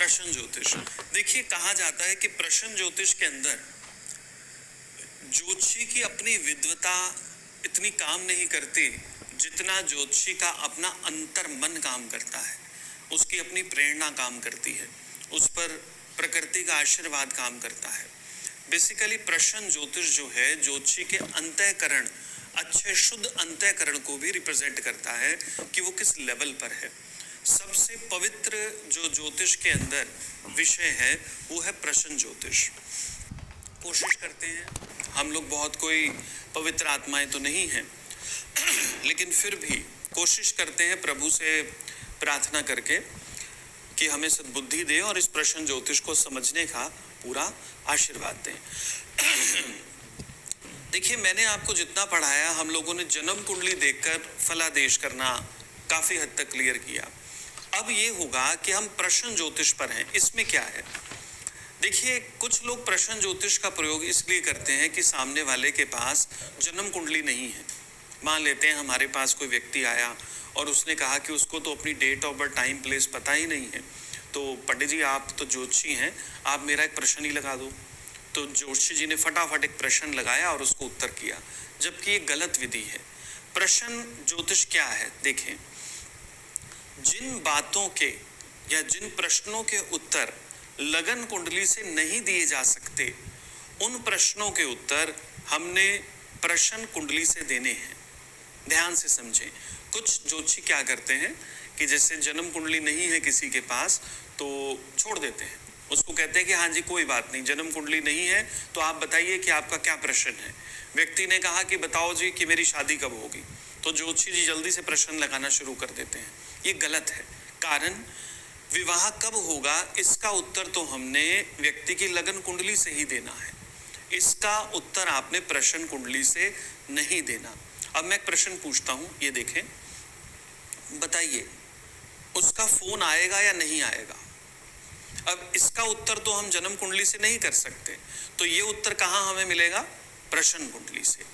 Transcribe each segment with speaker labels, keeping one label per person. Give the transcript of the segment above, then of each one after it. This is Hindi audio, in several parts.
Speaker 1: प्रश्न ज्योतिष। देखिए, कहा जाता है कि प्रश्न ज्योतिष के अंदर ज्योतिषी की अपनी विद्वता इतनी काम नहीं करती जितना ज्योतिषी का अपना अंतर मन काम करता है, उसकी अपनी प्रेरणा काम करती है, उस पर प्रकृति का आशीर्वाद काम करता है। बेसिकली प्रश्न ज्योतिष जो है ज्योतिषी के अंतःकरण, अच्छे शुद्ध अंतःकरण को भी रिप्रेजेंट करता है कि वो किस लेवल पर है। सबसे पवित्र जो ज्योतिष के अंदर विषय है वो है प्रश्न ज्योतिष। कोशिश करते हैं हम लोग, बहुत कोई पवित्र आत्माएं तो नहीं हैं लेकिन फिर भी कोशिश करते हैं प्रभु से प्रार्थना करके कि हमें सद्बुद्धि दे और इस प्रश्न ज्योतिष को समझने का पूरा आशीर्वाद दें। देखिए, मैंने आपको जितना पढ़ाया, हम लोगों ने जन्म कुंडली देखकर फलादेश करना काफी हद तक क्लियर किया। अब ये होगा कि हम प्रश्न ज्योतिष पर हैं। इसमें क्या है, देखिए, कुछ लोग प्रश्न ज्योतिष का प्रयोग इसलिए करते हैं कि सामने वाले के पास जन्म कुंडली नहीं है। मान लेते हैं हमारे पास कोई व्यक्ति आया और उसने कहा कि उसको तो अपनी date of birth, time, place पता ही नहीं है, तो पंडित जी आप तो ज्योतिषी हैं, आप मेरा एक प्रश्न ही लगा दो। तो ज्योतिषी जी ने फटाफट एक प्रश्न लगाया और उसको उत्तर किया, जबकि ये गलत विधि है। प्रश्न ज्योतिष क्या है, देखें, जिन बातों के या जिन प्रश्नों के उत्तर लगन कुंडली से नहीं दिए जा सकते, उन प्रश्नों के उत्तर हमने प्रश्न कुंडली से देने हैं। ध्यान से समझें। कुछ ज्योतिषी क्या करते हैं कि जैसे जन्म कुंडली नहीं है किसी के पास तो छोड़ देते हैं, उसको कहते हैं कि हाँ जी कोई बात नहीं, जन्म कुंडली नहीं है तो आप बताइए कि आपका क्या प्रश्न है। व्यक्ति ने कहा कि बताओ जी कि मेरी शादी कब होगी, तो ज्योतिषी जी जल्दी से प्रश्न लगाना शुरू कर देते हैं। ये गलत है। कारण, विवाह कब होगा इसका उत्तर तो हमने व्यक्ति की लगन कुंडली से ही देना है, इसका उत्तर आपने प्रश्न कुंडली से नहीं देना। अब मैं एक प्रश्न पूछता हूं, ये देखें, बताइए उसका फोन आएगा या नहीं आएगा। अब इसका उत्तर तो हम जन्म कुंडली से नहीं कर सकते, तो ये उत्तर कहां हमें मिलेगा, प्रश्न कुंडली से।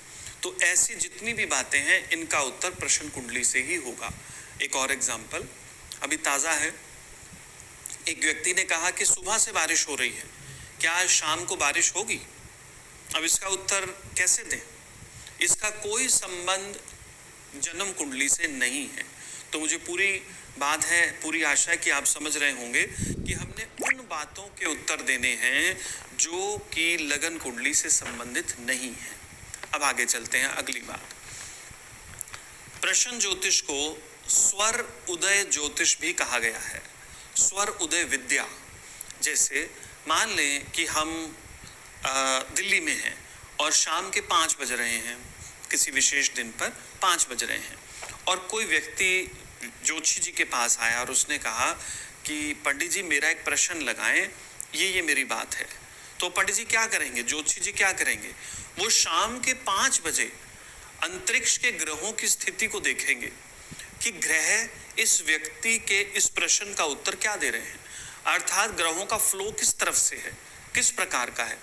Speaker 1: तो ऐसी जितनी भी बातें हैं इनका उत्तर प्रश्न कुंडली से ही होगा। एक और एग्जाम्पल अभी ताजा है। एक व्यक्ति ने कहा कि सुबह से बारिश हो रही है, क्या आज शाम को बारिश होगी। अब इसका उत्तर कैसे दें, इसका कोई संबंध जन्म कुंडली से नहीं है। तो मुझे पूरी बात है, पूरी आशा है कि आप समझ रहे होंगे कि हमने उन बातों के उत्तर देने हैं जो कि लगन कुंडली से संबंधित नहीं है। अब आगे चलते हैं अगली बात। प्रश्न ज्योतिष को स्वर उदय ज्योतिष भी कहा गया है, स्वर उदय विद्या। जैसे मान लें कि हम दिल्ली में हैं और शाम के 5 बज रहे हैं, किसी विशेष दिन पर 5 बज रहे हैं, और कोई व्यक्ति ज्योतिषी जी के पास आया और उसने कहा कि पंडित जी मेरा एक प्रश्न लगाएं, ये मेरी बात है। तो पंडित जी क्या करेंगे, ज्योतिषी जी क्या करेंगे, वो शाम के 5 बजे अंतरिक्ष के ग्रहों की स्थिति को देखेंगे कि ग्रह इस व्यक्ति के इस प्रश्न का उत्तर क्या दे रहे हैं, अर्थात ग्रहों का फ्लो किस तरफ से है, किस प्रकार का है।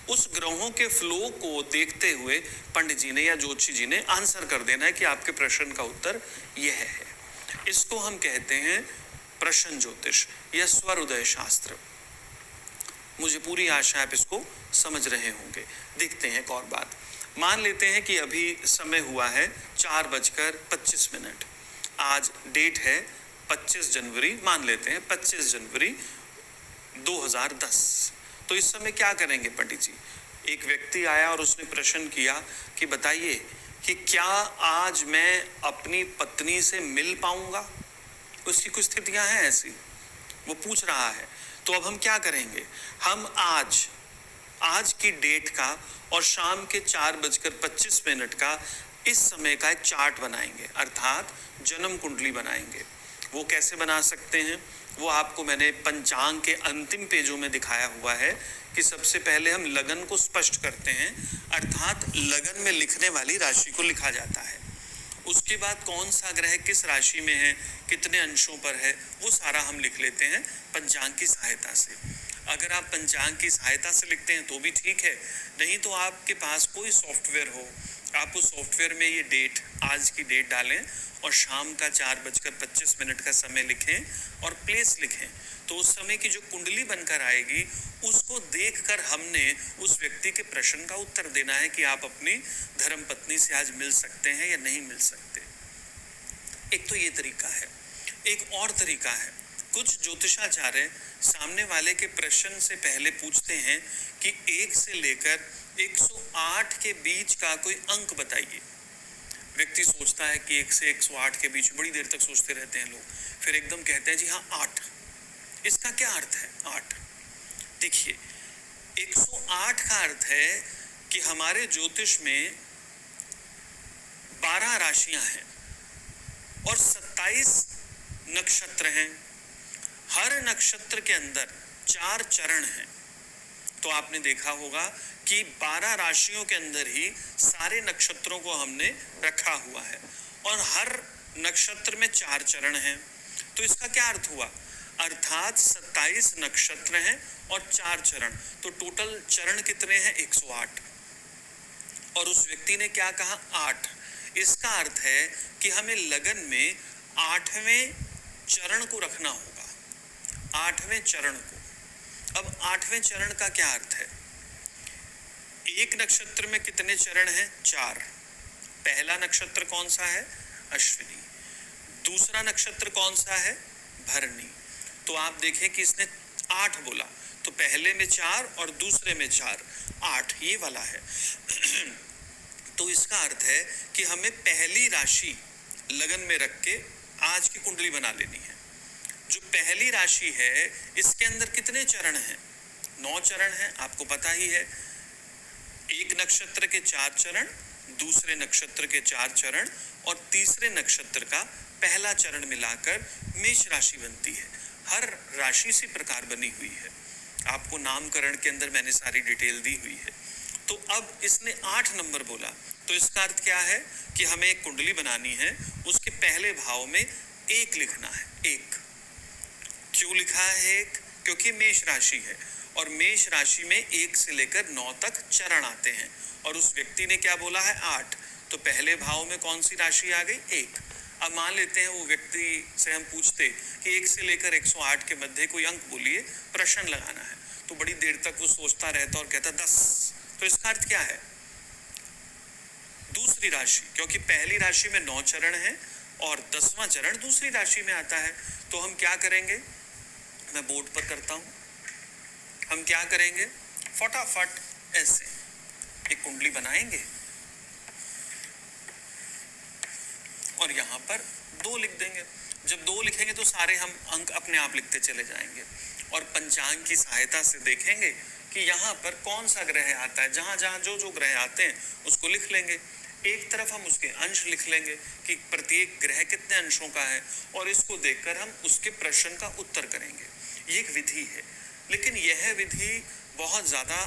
Speaker 1: उस ग्रहों के फ्लो को देखते हुए पंडित जी ने या ज्योतिषी जी ने आंसर कर देना है कि आपके प्रश्न का उत्तर यह है। इसको हम कहते हैं प्रश्न ज्योतिष या स्वर उदय शास्त्र। मुझे पूरी आशा है आप इसको समझ रहे होंगे। देखते हैं एक और बात। मान लेते हैं कि अभी समय हुआ है 4:25। आज डेट है 25 जनवरी, मान लेते हैं 25 जनवरी 2010। तो इस समय क्या करेंगे पंडित जी, एक व्यक्ति आया और उसने प्रश्न किया कि बताइए कि क्या आज मैं अपनी पत्नी से मिल पाऊंगा। उसकी कुछ स्थितियां हैं ऐसी, वो पूछ रहा है। तो अब हम क्या करेंगे, हम आज की डेट का और शाम के 4:25 का इस समय का एक चार्ट बनाएंगे, अर्थात जन्म कुंडली बनाएंगे। वो कैसे बना सकते हैं, वो आपको मैंने पंचांग के अंतिम पेजों में दिखाया हुआ है कि सबसे पहले हम लगन को स्पष्ट करते हैं, अर्थात लगन में लिखने वाली राशि को लिखा जाता है। उसके बाद कौन सा ग्रह किस राशि में है, कितने अंशों पर है, वो सारा हम लिख लेते हैं पंचांग की सहायता से। अगर आप पंचांग की सहायता से लिखते हैं तो भी ठीक है, नहीं तो आपके पास कोई सॉफ्टवेयर हो, आप उस सॉफ्टवेयर में ये डेट आज की डेट डालें और शाम का 4:25 का समय लिखें और प्लेस लिखें, तो उस समय की जो कुंडली बनकर आएगी उसको देखकर हमने उस व्यक्ति के प्रश्न का उत्तर देना है कि आप अपनी धर्मपत्नी से आज मिल सकते हैं या नहीं मिल सकते। एक तो ये तरीका है। एक और तरीका है, कुछ ज्योतिषाचार्य सामने वाले के प्रश्न से पहले पूछते हैं कि 1 से लेकर 108 के बीच का कोई अंक बताइए। व्यक्ति सोचता है कि 1 से 108 के बीच, बड़ी देर तक सोचते रहते हैं लोग, फिर एकदम कहते हैं जी हाँ 8। इसका क्या अर्थ है 8? देखिए 108 का अर्थ है कि हमारे ज्योतिष में 12 राशियां हैं और 27 नक्षत्र हैं। हर नक्षत्र के अंदर 4 चरण हैं। तो आपने देखा होगा कि 12 राशियों के अंदर ही सारे नक्षत्रों को हमने रखा हुआ है और हर नक्षत्र में 4 चरण हैं। तो इसका क्या अर्थ हुआ? अर्थात 27 नक्षत्र हैं और 4 चरण, तो टोटल चरण कितने हैं? 108। और उस व्यक्ति ने क्या कहा? 8। इसका अर्थ है कि हमें लगन में 8वें चरण को रखना होगा, 8वें चरण को। अब 8वें चरण का क्या अर्थ है? एक नक्षत्र में कितने चरण हैं? 4। पहला नक्षत्र कौन सा है? अश्विनी। दूसरा नक्षत्र कौन सा है? भरणी। तो आप देखें कि इसने 8 बोला, तो पहले में 4 और दूसरे में 4, 8 ये वाला है। तो इसका अर्थ है कि हमें पहली राशि लगन में रख के आज की कुंडली बना लेनी है। जो पहली राशि है इसके अंदर कितने चरण हैं? 9 चरण हैं, आपको पता ही है। एक नक्षत्र के 4 चरण, दूसरे नक्षत्र के 4 चरण और तीसरे नक्षत्र का पहला चरण मिलाकर मेष राशि बनती है। हर राशि इसी प्रकार बनी हुई है। आपको नामकरण के अंदर मैंने सारी डिटेल दी हुई है। तो अब इसने 8 नंबर बोला, तो इसका अर्थ क्या है कि हमें एक कुंडली बनानी है, उसके पहले भाव में 1 लिखना है। 1 क्यों लिखा है 1? क्योंकि मेष राशि है और मेष राशि में 1 से लेकर 9 तक चरण आते हैं और उस व्यक्ति ने क्या बोला है? 8। तो पहले भाव में कौन सी राशि आ गई? 1। अब मान लेते हैं वो व्यक्ति से हम पूछते कि 1 से लेकर 108 के मध्य कोई अंक बोलिए, प्रश्न लगाना है, तो बड़ी देर तक वो सोचता रहता और कहता 10। तो इसका अर्थ क्या है? दूसरी राशि, क्योंकि पहली राशि में 9 चरण है और 10वां चरण दूसरी राशि में आता है। तो हम क्या करेंगे? मैं बोर्ड पर करता हूं। हम क्या करेंगे? फटाफट ऐसे एक कुंडली बनाएंगे और यहां पर 2 लिख देंगे। जब 2 लिखेंगे तो सारे हम अंक अपने आप लिखते चले जाएंगे और पंचांग की सहायता से देखेंगे कि यहाँ पर कौन सा ग्रह आता है। जहाँ जहाँ जो जो ग्रह आते हैं उसको लिख लेंगे। एक तरफ हम उसके अंश लिख लेंगे कि प्रत्येक ग्रह कितने अंशों का है और इसको देखकर हम उसके प्रश्न का उत्तर करेंगे। ये एक विधि है, लेकिन यह विधि बहुत ज़्यादा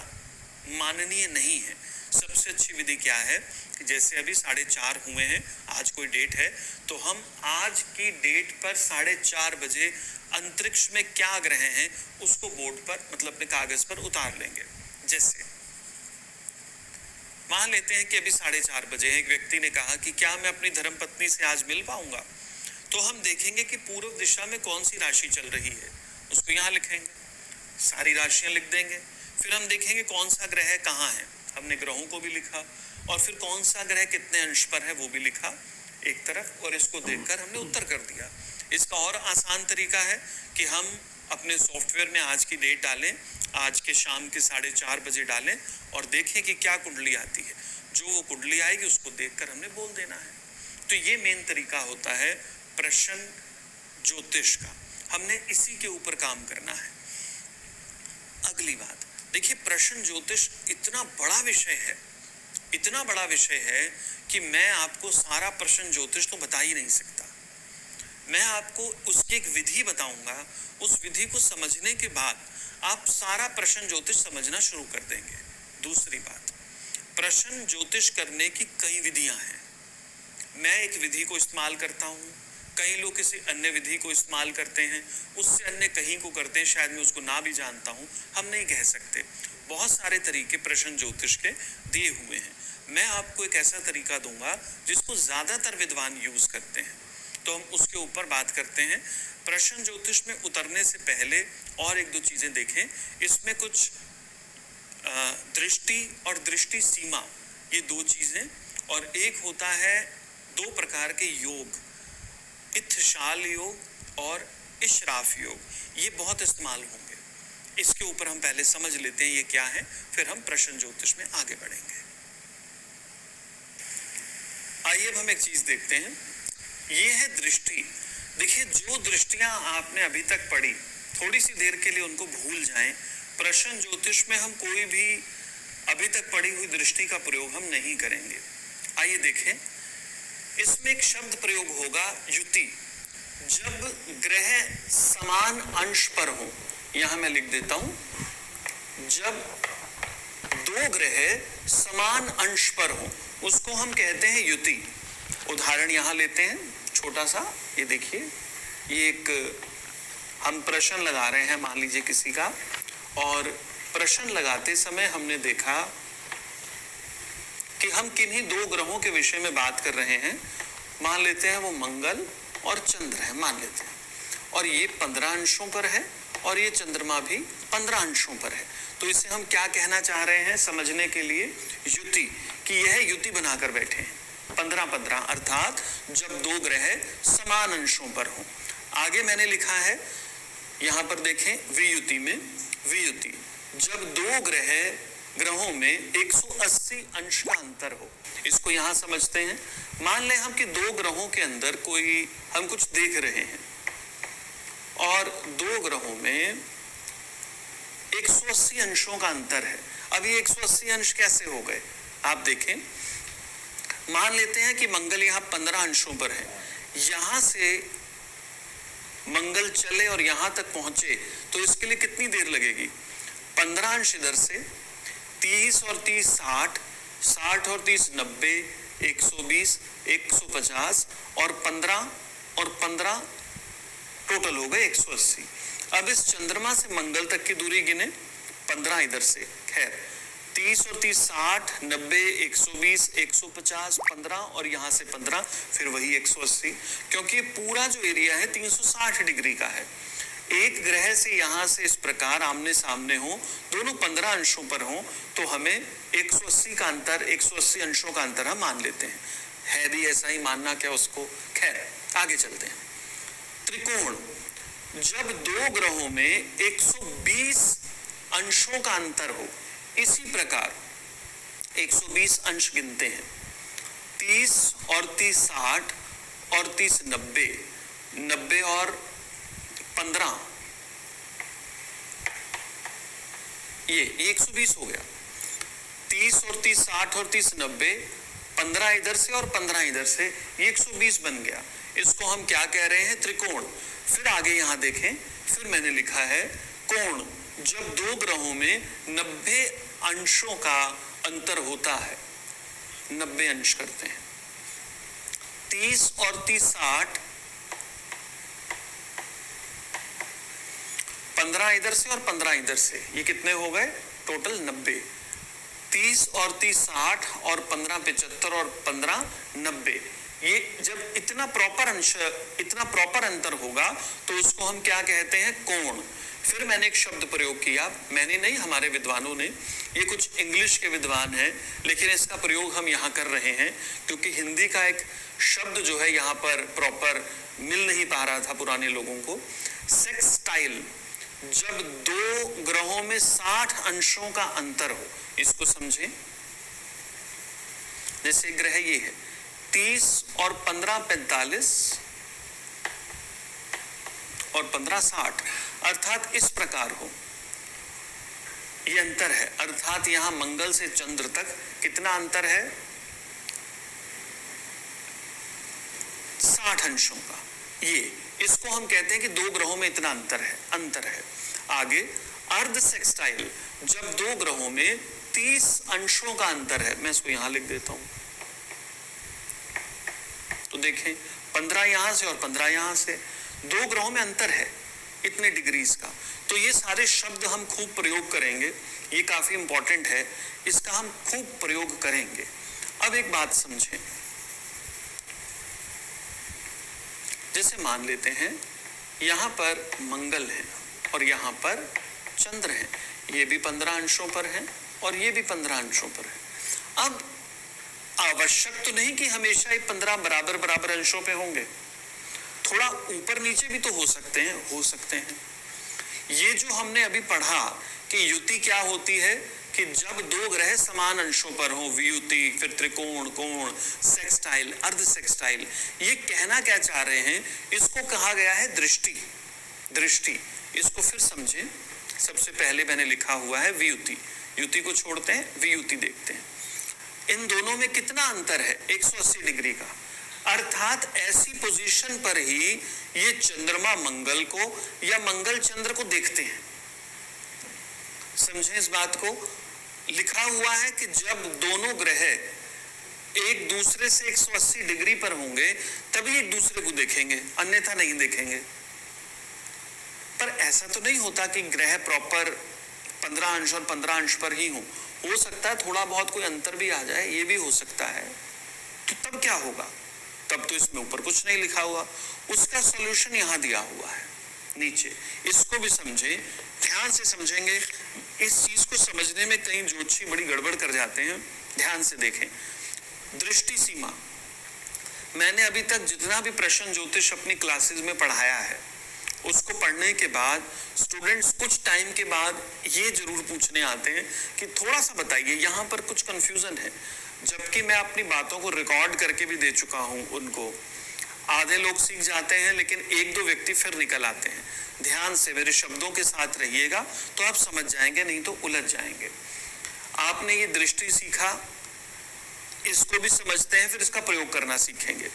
Speaker 1: माननीय नहीं है। सबसे अच्छी विधि क्या है कि जैसे अभी 4:30 हुए हैं, आज कोई डेट है, तो हम आज की डेट पर 4:30 बजे अंतरिक्ष में क्या ग्रह हैं उसको बोर्ड पर, मतलब अपने कागज पर उतार लेंगे। जैसे मान लेते हैं कि अभी 4:30 बजे एक व्यक्ति ने कहा कि क्या मैं अपनी धर्मपत्नी से आज मिल पाऊंगा? तो हम देखेंगे कि पूर्व दिशा में कौन सी राशि चल रही है, उसको यहाँ लिखेंगे, सारी राशियां लिख देंगे। फिर हम देखेंगे कौन सा ग्रह कहाँ है, हमने ग्रहों को भी लिखा और फिर कौन सा ग्रह कितने अंश पर है वो भी लिखा एक तरफ, और इसको देखकर हमने उत्तर कर दिया। इसका और आसान तरीका है कि हम अपने सॉफ्टवेयर में आज की डेट डालें, आज के शाम के 4:30 बजे डालें और देखें कि क्या कुंडली आती है। जो वो कुंडली आएगी उसको देखकर हमने बोल देना है। तो ये मेन तरीका होता है प्रश्न ज्योतिष का। हमने इसी के ऊपर काम करना है। अगली बात देखिए, प्रश्न ज्योतिष इतना बड़ा विषय है, इतना बड़ा विषय है कि मैं आपको सारा प्रश्न ज्योतिष तो बता ही नहीं सकता। मैं आपको उसकी एक विधि बताऊंगा, उस विधि को समझने के बाद आप सारा प्रश्न ज्योतिष समझना शुरू कर देंगे। दूसरी बात, प्रश्न ज्योतिष करने की कई विधियां हैं। मैं एक विधि को इस्तेमाल करता हूं, कई लोग किसी अन्य विधि को इस्तेमाल करते हैं, उससे अन्य कहीं को करते हैं, शायद मैं उसको ना भी जानता हूं, हम नहीं कह सकते। बहुत सारे तरीके प्रश्न ज्योतिष के दिए हुए हैं। मैं आपको एक ऐसा तरीका दूंगा जिसको ज्यादातर विद्वान यूज करते हैं, तो हम उसके ऊपर बात करते हैं। प्रश्न ज्योतिष में उतरने से पहले और एक दो चीजें देखें। इसमें कुछ दृष्टि और दृष्टि सीमा, ये दो चीजें, और एक होता है दो प्रकार के योग, इत्थशाल योग और इशराफ योग, ये बहुत इस्तेमाल होंगे। इसके ऊपर हम पहले समझ लेते हैं ये क्या है, फिर हम प्रश्न ज्योतिष में आगे बढ़ेंगे। आइए अब हम एक चीज देखते हैं, ये है दृष्टि। देखिए, जो दृष्टियां आपने अभी तक पढ़ी, थोड़ी सी देर के लिए उनको भूल जाएं। प्रश्न ज्योतिष में हम कोई भी अभी तक पढ़ी हुई दृष्टि का प्रयोग हम नहीं करेंगे। आइए देखें, इसमें एक शब्द प्रयोग होगा युति। जब ग्रह समान अंश पर हो, यहां मैं लिख देता हूं, जब दो ग्रह समान अंश पर हो उसको हम कहते हैं युति। उदाहरण यहां लेते हैं छोटा सा, ये देखिए, ये एक हम प्रश्न लगा रहे हैं मान लीजिए किसी का, और प्रश्न लगाते समय हमने देखा कि हम किन्हीं दो ग्रहों के विषय में बात कर रहे हैं। मान लेते हैं वो मंगल और चंद्र है, मान लेते हैं, और ये 15 अंशों पर है और ये चंद्रमा भी 15 अंशों पर है। तो इसे हम क्या कहना चाह रहे हैं समझने के लिए, युति, कि यह युति बनाकर बैठे हैं 15-15, अर्थात जब दो ग्रह समान अंशों पर हो। आगे मैंने लिखा है, यहां पर देखें, वियुति में, वियुति जब दो ग्रहों में 180 अंश का अंतर हो। इसको यहां समझते हैं। मान लें हम कि दो ग्रहों के अंदर कोई हम कुछ देख रहे हैं और दो ग्रहों में 180 अंशों का अंतर है। अब ये 180 अंश कैसे हो गए, आप देखें। मान लेते हैं कि मंगल यहाँ 15 अंशों पर है, यहां से मंगल चले और यहां तक पहुंचे तो इसके लिए कितनी देर लगेगी, 15 अंश इधर से, 30 और 30 60, 60 और 30 90, 120, 150 और 15 टोटल हो गए 180। अब इस चंद्रमा से मंगल तक की दूरी गिने, 15 इधर से, खैर 30 और 30 60, 90, 120, 150, 15 और यहाँ से 15, फिर वही 180, क्योंकि पूरा जो एरिया है 360 डिग्री का है। एक ग्रह से यहाँ से इस प्रकार आमने सामने हो, दोनों 15 अंशों पर हो, तो हमें 180 का अंतर, 180 अंशों का अंतर हम मान लेते हैं। है भी ऐसा ही मानना क्या उसको, खैर आगे चलते हैं। त्रिकोण, जब दो ग्रहों में 120 अंशों का अंतर हो, इसी प्रकार 120 अंश गिनते हैं, 30 और 30 60 और 30 90, 90 और 15, ये 120 हो गया। 30 और 30 60 और 30 90, 15 इधर से और 15 इधर से, ये 120 बन गया। इसको हम क्या कह रहे हैं, त्रिकोण। फिर आगे यहां देखें, फिर मैंने लिखा है कोण, जब दो ग्रहों में 90 अंशों का अंतर होता है, 90 अंश करते हैं, 30 और 30 60, 15 इधर से और 15 इधर से, ये कितने हो गए टोटल 90। 30 और 30 60 और 15 75 और 15 90। ये जब इतना प्रॉपर अंतर होगा तो उसको हम क्या कहते हैं, कोण। फिर मैंने एक शब्द प्रयोग किया, मैंने नहीं, हमारे विद्वानों ने, ये कुछ इंग्लिश के विद्वान हैं लेकिन इसका प्रयोग हम यहाँ कर रहे हैं क्योंकि हिंदी का एक शब्द जो है यहाँ पर प्रॉपर मिल नहीं पा रहा था पुराने लोगों को। सेक्सटाइल, जब दो ग्रहों में 60 अंशों का अंतर हो, इसको समझें। जैसे ग्रह ये है 30 और 15 45 और 15 60, अर्थात इस प्रकार हो, ये अंतर है। अर्थात यहां मंगल से चंद्र तक कितना अंतर है, 60 अंशों का। ये इसको हम कहते हैं कि दो ग्रहों में इतना अंतर है। आगे अर्ध सेक्सटाइल, जब दो ग्रहों में 30 अंशों का अंतर है, मैं इसको यहां लिख देता हूं, तो देखें 15 यहां से और 15 यहां से, दो ग्रहों में अंतर है इतने डिग्रीज का। तो ये सारे शब्द हम खूब प्रयोग करेंगे, ये काफी इंपॉर्टेंट है, इसका हम खूब प्रयोग करेंगे। अब एक बात समझें, जैसे मान लेते हैं यहां पर मंगल है और यहां पर चंद्र है, ये भी 15 अंशों पर है और ये भी 15 अंशों पर है। अब आवश्यक तो नहीं कि हमेशा ही 15 बराबर बराबर अंशों पे होंगे, थोड़ा ऊपर नीचे भी तो हो सकते हैं। ये जो हमने अभी पढ़ा कि युति क्या होती है, कि जब दो ग्रह समान अंशों पर हो, वियुति, फिर त्रिकोण, कोण, सेक्सटाइल, अर्ध सेक्सटाइल, ये कहना क्या चाह रहे हैं, इसको कहा गया है दृष्टि। दृष्टि, इसको फिर समझें। सबसे पहले मैंने लिखा हुआ है वियुति, युति को छोड़ते हैं, वियुति देखते हैं। इन दोनों में कितना अंतर है, 180 डिग्री का, अर्थात ऐसी पोजीशन पर ही ये चंद्रमा मंगल को या मंगल चंद्र को देखते हैं। समझें इस बात को, लिखा हुआ है कि जब दोनों ग्रह एक दूसरे से 180 डिग्री पर होंगे तभी एक दूसरे को देखेंगे, अन्यथा नहीं देखेंगे। पर ऐसा तो नहीं होता कि ग्रह प्रॉपर 15 अंश और 15 अंश पर ही हो सकता है थोड़ा बहुत कोई अंतर भी आ जाए, ये भी हो सकता है। तो तब क्या होगा, तब तो इसमें ऊपर कुछ नहीं लिखा हुआ, उसका सॉल्यूशन यहां दिया हुआ है नीचे। इसको भी समझे, ध्यान से समझेंगे। इस चीज को समझने में कई ज्योतिषी बड़ी गड़बड़ कर जाते हैं, ध्यान से देखें। दृष्टि सीमा, मैंने अभी तक जितना भी प्रश्न ज्योतिष अपनी क्लासेस में पढ़ाया है, उसको पढ़ने के बाद स्टूडेंट्स कुछ टाइम के बाद ये जरूर पूछने आते हैं कि थोड़ा सा बताइए, यहाँ पर कुछ कंफ्यूजन है। जबकि मैं अपनी बातों को रिकॉर्ड करके भी दे चुका हूँ उनको। आधे लोग सीख जाते हैं लेकिन एक दो व्यक्ति फिर निकल आते हैं। ध्यान से मेरे शब्दों के साथ रहिएगा तो आप समझ जाएंगे, नहीं तो उलझ जाएंगे। आपने ये दृष्टि सीखा, इसको भी समझते हैं, फिर इसका प्रयोग करना सीखेंगे।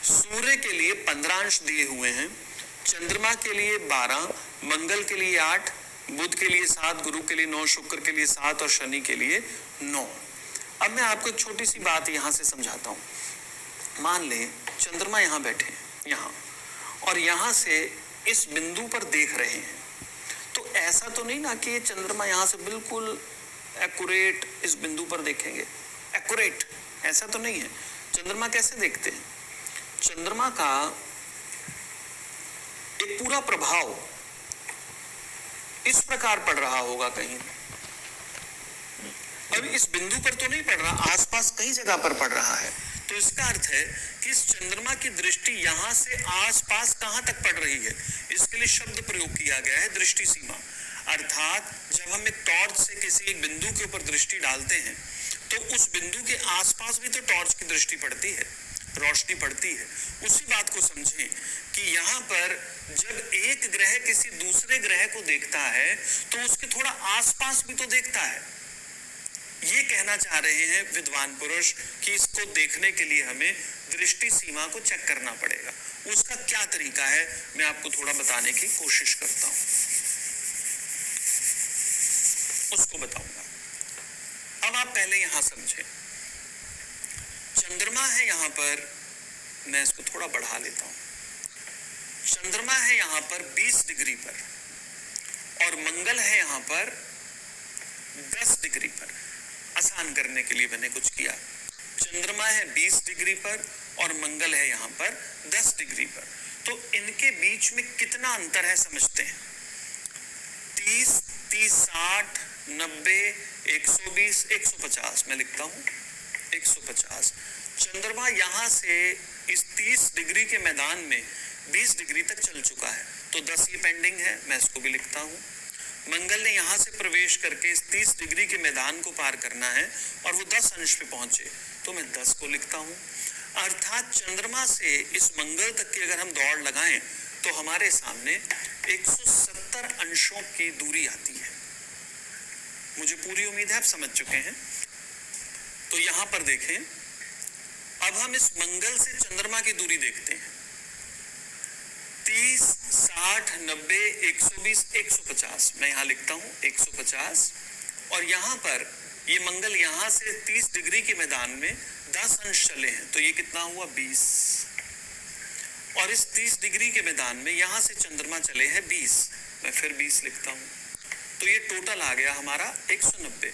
Speaker 1: सूर्य के लिए 15 अंश दिए हुए हैं, चंद्रमा के लिए 12, मंगल के लिए 8, बुध के लिए 7, गुरु के लिए 9, शुक्र के लिए 7 और शनि के लिए 9। अब मैं आपको एक छोटी सी बात यहां से समझाता हूं। मान लें चंद्रमा यहां बैठे हैं, यहां, और यहां से इस बिंदु पर देख रहे हैं, तो ऐसा तो नहीं ना कि ये चंद्रमा यहां से बिल्कुल एक्यूरेट इस बिंदु पर देखेंगे, एक्यूरेट, ऐसा तो नहीं है। चंद्रमा कैसे देखते हैं, चंद्रमा का एक पूरा प्रभाव इस प्रकार पड़ रहा होगा कहीं, अब इस बिंदु पर तो नहीं पड़ रहा, आसपास कई जगह पर पड़ रहा है। तो इसका अर्थ है कि इस चंद्रमा की दृष्टि यहां से आसपास कहां तक पड़ रही है, इसके लिए शब्द प्रयोग किया गया है दृष्टि सीमा। अर्थात जब हम एक टॉर्च से किसी एक बिंदु के ऊपर दृष्टि डालते हैं तो उस बिंदु के आसपास भी तो टॉर्च की दृष्टि पड़ती है, रोशनी पड़ती है। उसी बात को समझें कि यहाँ पर जब एक ग्रह किसी दूसरे ग्रह को देखता है तो उसके थोड़ा आसपास भी तो देखता है। ये कहना चाह रहे हैं विद्वान पुरुष कि इसको देखने के लिए हमें दृष्टि सीमा को चेक करना पड़ेगा। उसका क्या तरीका है मैं आपको थोड़ा बताने की कोशिश करता हूं, उसको बताऊंगा। अब आप पहले यहां समझें, चंद्रमा है यहां पर, मैं इसको थोड़ा बढ़ा लेता हूं। चंद्रमा है यहां पर 20 डिग्री पर और मंगल है यहां पर 10 डिग्री पर। आसान करने के लिए मैंने कुछ किया, चंद्रमा है 20 डिग्री पर और मंगल है यहां पर 10 डिग्री पर। तो इनके बीच में कितना अंतर है समझते हैं। 30, 30, 60, 90, 120, 150, मैं लिखता हूं 150। चंद्रमा यहां से इस 30 डिग्री के मैदान में 20 डिग्री तक चल चुका है, तो 10 ये पेंडिंग है, मैं इसको भी लिखता हूं। मंगल ने यहां से प्रवेश करके इस 30 डिग्री के मैदान को पार करना है और वो 10 अंश पे पहुंचे, तो मैं 10 को लिखता हूं। अर्थात चंद्रमा से इस मंगल तक की अगर हम दौड़ लगाएं तो हमारे सामने 170 अंशों की दूरी आती है। मुझे पूरी उम्मीद है आप समझ चुके हैं। तो यहां पर देखें, अब हम इस मंगल से चंद्रमा की दूरी देखते हैं, 30, 60, 90, 120, 150, मैं यहां लिखता हूं 150। और यहां पर ये मंगल यहां से 30 डिग्री के मैदान में 10 अंश चले हैं, तो ये कितना हुआ 20। और इस 30 डिग्री के मैदान में यहां से चंद्रमा चले हैं 20, मैं फिर 20 लिखता हूं, तो ये टोटल आ गया हमारा 190।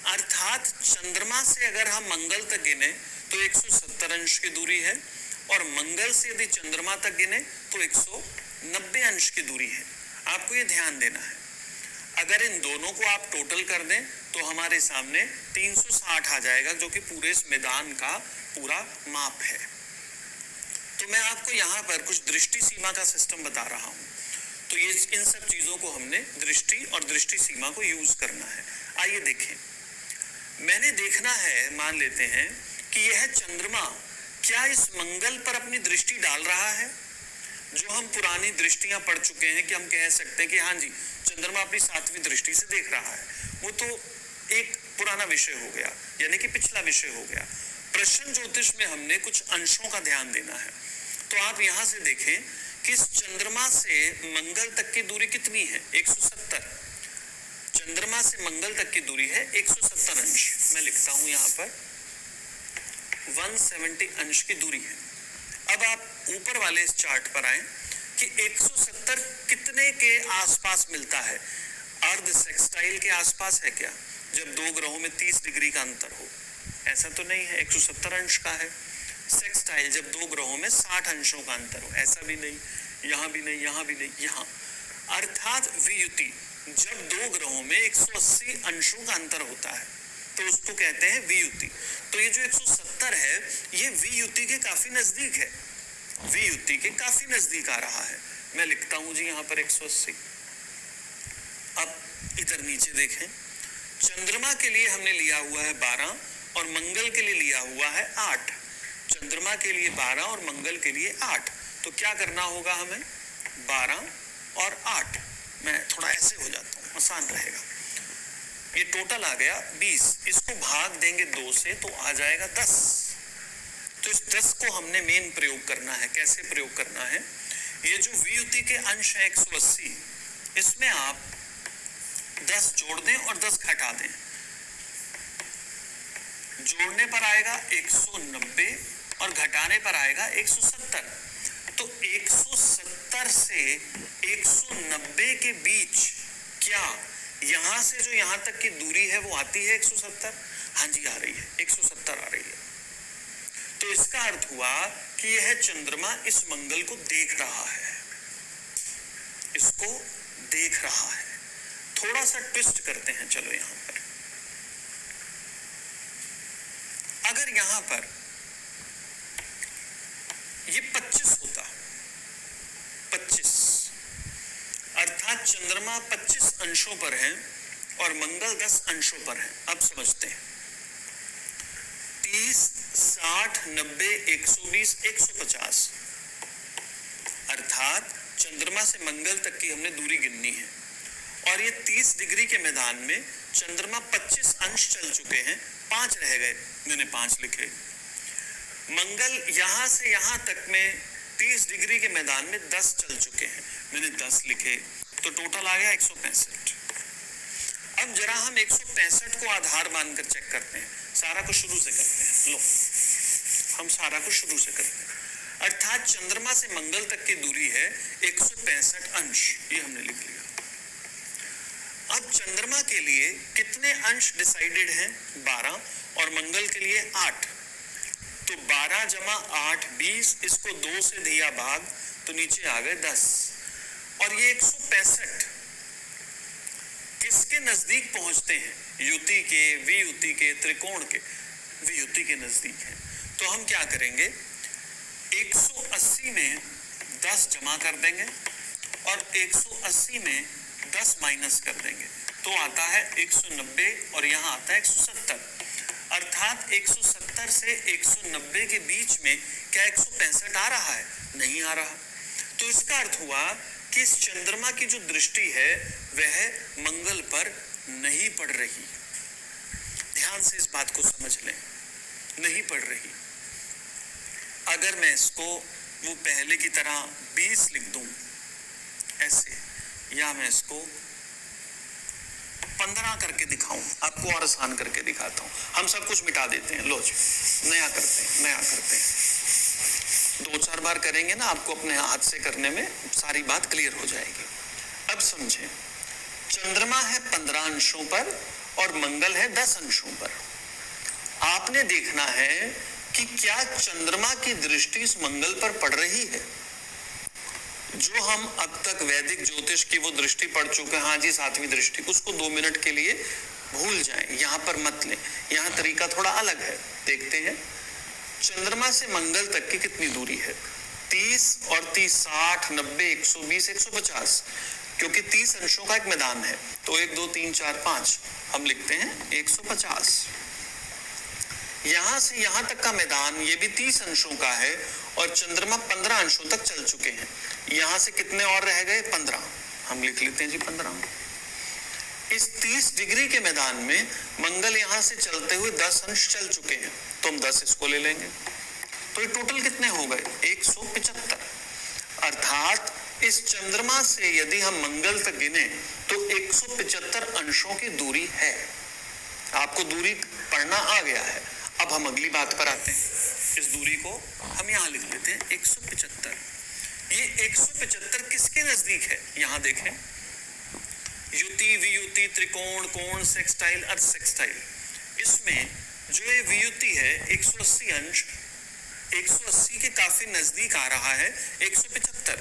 Speaker 1: अर्थात चंद्रमा से अगर हम मंगल तक गिने तो 170 अंश की दूरी है, और मंगल से यदि चंद्रमा तक गिने तो 190 अंश की दूरी है। आपको ये ध्यान देना है। अगर इन दोनों को आप टोटल कर दें तो हमारे सामने 360 आ जाएगा, जो कि पूरे इस मैदान का पूरा माप है। तो मैं आपको यहाँ पर कुछ दृष्टि सीमा का सिस्टम बता रहा हूँ। तो ये इन सब चीजों को हमने दृष्टि और दृष्टि सीमा को यूज करना है। आइए देखें, मैंने देखना है, मान लेते हैं कि यह चंद्रमा क्या इस मंगल पर अपनी दृष्टि डाल रहा है। जो हम पुरानी दृष्टियां पढ़ चुके हैं कि हम कह सकते हैं कि हाँ जी, चंद्रमा अपनी 7वीं दृष्टि से देख रहा है, वो तो एक पुराना विषय हो गया, यानी कि पिछला विषय हो गया। प्रश्न ज्योतिष में हमने कुछ अंशों का ध्यान देना है। तो आप यहां से देखें कि इस चंद्रमा से मंगल तक की दूरी कितनी है, 170। चंद्रमा से मंगल तक की दूरी है 170 अंश। मैं लिखता हूं यहां पर 170 अंश की दूरी है। अब आप ऊपर वाले इस चार्ट पर आए कि 170 कितने के आसपास मिलता है। अर्ध सेक्सटाइल के आसपास है क्या, जब दो ग्रहों में 30 डिग्री का अंतर हो? ऐसा तो नहीं है, 170 अंश का है। सेक्सटाइल जब दो ग्रहों में 60 अंशों का अंतर हो, ऐसा भी नहीं, यहां भी नहीं, यहां भी नहीं, यहां। अर्थात वियुति जब दो ग्रहों में 180 अंशों का अंतर होता है तो उसको कहते हैं वियुति। तो ये जो 170 है ये वियुति के काफी नजदीक है, वियुति के काफी नजदीक आ रहा है। मैं लिखता हूं जी यहां पर 180। अब इधर नीचे देखें, चंद्रमा के लिए हमने लिया हुआ है 12 और मंगल के लिए लिया हुआ है 8। चंद्रमा के लिए 12 और मंगल के लिए 8। तो क्या करना होगा हमें, 12 और 8। मैं थोड़ा ऐसे हो जाता हूं, आसान रहेगा। ये टोटल आ गया 20। इसको भाग देंगे 2 से तो आ जाएगा 10। तो इस 10 को हमने मेन प्रयोग करना है। कैसे प्रयोग करना है, ये जो वियुति के अंश है 180, इसमें आप 10 जोड़ दें और 10 घटा दें। जोड़ने पर आएगा 190 और घटाने पर आएगा 170। तो 170 से 190 के बीच क्या यहां से जो यहां तक की दूरी है वो आती है 170? हाँ जी आ रही है, 170 आ रही है। तो इसका अर्थ हुआ कि यह चंद्रमा इस मंगल को देख रहा है, इसको देख रहा है। थोड़ा सा ट्विस्ट करते हैं, चलो यहां पर अगर यहां पर ये 25 होता, 25, अर्थात चंद्रमा 25 अंशों पर है और मंगल 10 अंशों पर है। अब समझते हैं, 30, 60, 90, 120, 150, अर्थात चंद्रमा से मंगल तक की हमने दूरी गिननी है। और ये 30 डिग्री के मैदान में चंद्रमा 25 अंश चल चुके हैं, 5 रह गए, मैंने 5 लिखे। मंगल यहां से यहां तक में 30 डिग्री के मैदान में 10 चल चुके हैं, मैंने 10 लिखे। तो टोटल आ गया 165। अब जरा हम 165 को आधार मानकर चेक करते हैं। सारा कुछ शुरू से करते हैं। लो, हम सारा कुछ शुरू से करते हैं। अर्थात चंद्रमा से मंगल तक की दूरी है 165 अंश, ये हमने लिख लिया। अब चंद्रमा के लिए कितने अंश डिसाइडेड हैं? 12 और मंगल के लिए 8। तो 12 जमा 8 20, इसको 2 से दिया भाग तो नीचे आ गए 10। और ये 165 किसके नजदीक पहुंचते हैं? युति के, वियुति के, त्रिकोण के। वियुति के नजदीक है। तो हम क्या करेंगे, 180 में 10 जमा कर देंगे और 180 में 10 माइनस कर देंगे तो आता है 190 और यहाँ आता है 170। अर्थात 170 से 190 के बीच में क्या 165 आ रहा है? नहीं आ रहा। तो इसका अर्थ हुआ कि इस चंद्रमा की जो दृष्टि है वह मंगल पर नहीं पड़ रही। ध्यान से इस बात को समझ लें, नहीं पड़ रही। अगर मैं इसको वो पहले की तरह 20 लिख दूं ऐसे, या मैं इसको 15 करके दिखाऊं, आपको और आसान करके दिखाता हूं। हम सब कुछ मिटा देते हैं, लो जी नया करते हैं, नया करते हैं। 2-4 बार करेंगे ना, आपको अपने हाथ से करने में सारी बात क्लियर हो जाएगी। अब समझें, चंद्रमा है 15 अंशों पर और मंगल है 10 अंशों पर। आपने देखना है कि क्या चंद्रमा की दृष्टि इस मंगल पर पड़ रही है। जो हम अब तक वैदिक ज्योतिष की वो दृष्टि पढ़ चुके हैं, हाँ जी 7वीं दृष्टि, उसको 2 मिनट के लिए भूल जाएं, यहां पर मत लें। यहां तरीका थोड़ा अलग है। देखते हैं चंद्रमा से मंगल तक की कितनी दूरी है। 30 और 30 60 90 120 150, क्योंकि 30 अंशों का एक मैदान है तो 1 2 3 4 5 हम लिखते हैं 150। यहां से यहां तक का मैदान ये भी 30 अंशों का है और चंद्रमा 15 अंशों तक चल चुके हैं। यहां से कितने और रह गए? 15। हम लिख लेते हैं जी 15। इस 30 डिग्री के मैदान में मंगल यहां से चलते हुए 10 अंश चल चुके हैं, तो हम 10 इसको ले लेंगे। तो ये टोटल कितने हो गए? 175। अर्थात इस चंद्रमा से यदि हम मंगल तक गिने तो 175 अंशों की दूरी है। आपको दूरी पढ़ना आ गया है। अब हम अगली बात पर आते हैं। इस दूरी को हम यहां लिख लेते हैं 175। ये 175 किसके नजदीक है? यहां देखें, युति, वियुति, त्रिकोण, कोण, सेक्सटाइल, अर्ध सेक्सटाइल। इसमें जो ये वियुति है 180 अंश, 180 के काफी नजदीक आ रहा है 175।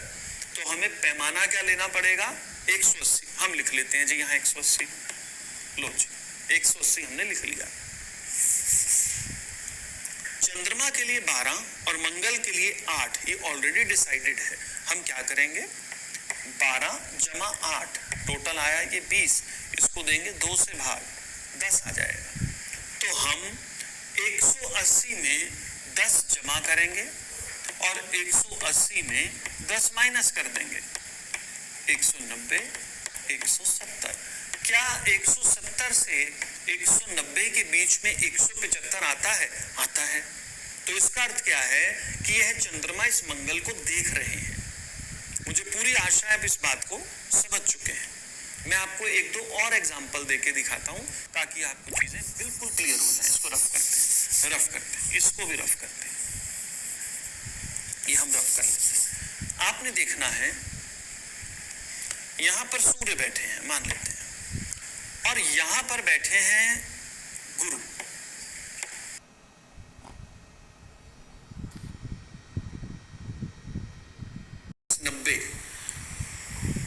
Speaker 1: तो हमें पैमाना क्या लेना पड़ेगा? 180। हम लिख लेते हैं जी यहाँ 180। लो जी 180 हमने लिख लिया। चंद्रमा के लिए 12 और मंगल के लिए 8, ये ऑलरेडी डिसाइडेड है। हम क्या करेंगे? 12 जमा 8 टोटल आया ये 20, इसको देंगे 2 से भाग, 10 आ जाएगा। तो हम 180 में 10 जमा करेंगे और 180 में 10 माइनस कर देंगे। 190 170। क्या 170 से 190 के बीच में 175 आता है? आता है। तो इसका अर्थ क्या है कि यह चंद्रमा इस मंगल को देख रहे हैं। मुझे पूरी आशा है आप इस बात को समझ चुके हैं। मैं आपको 1-2 और एग्जांपल देके दिखाता हूं ताकि आपको चीजें बिल्कुल क्लियर हो जाए। इसको रफ करते हैं, इसको भी रफ करते हैं, ये हम रफ कर लेते हैं। आपने देखना है यहां पर सूर्य बैठे हैं मान लेते हैं, और यहां पर बैठे हैं गुरु।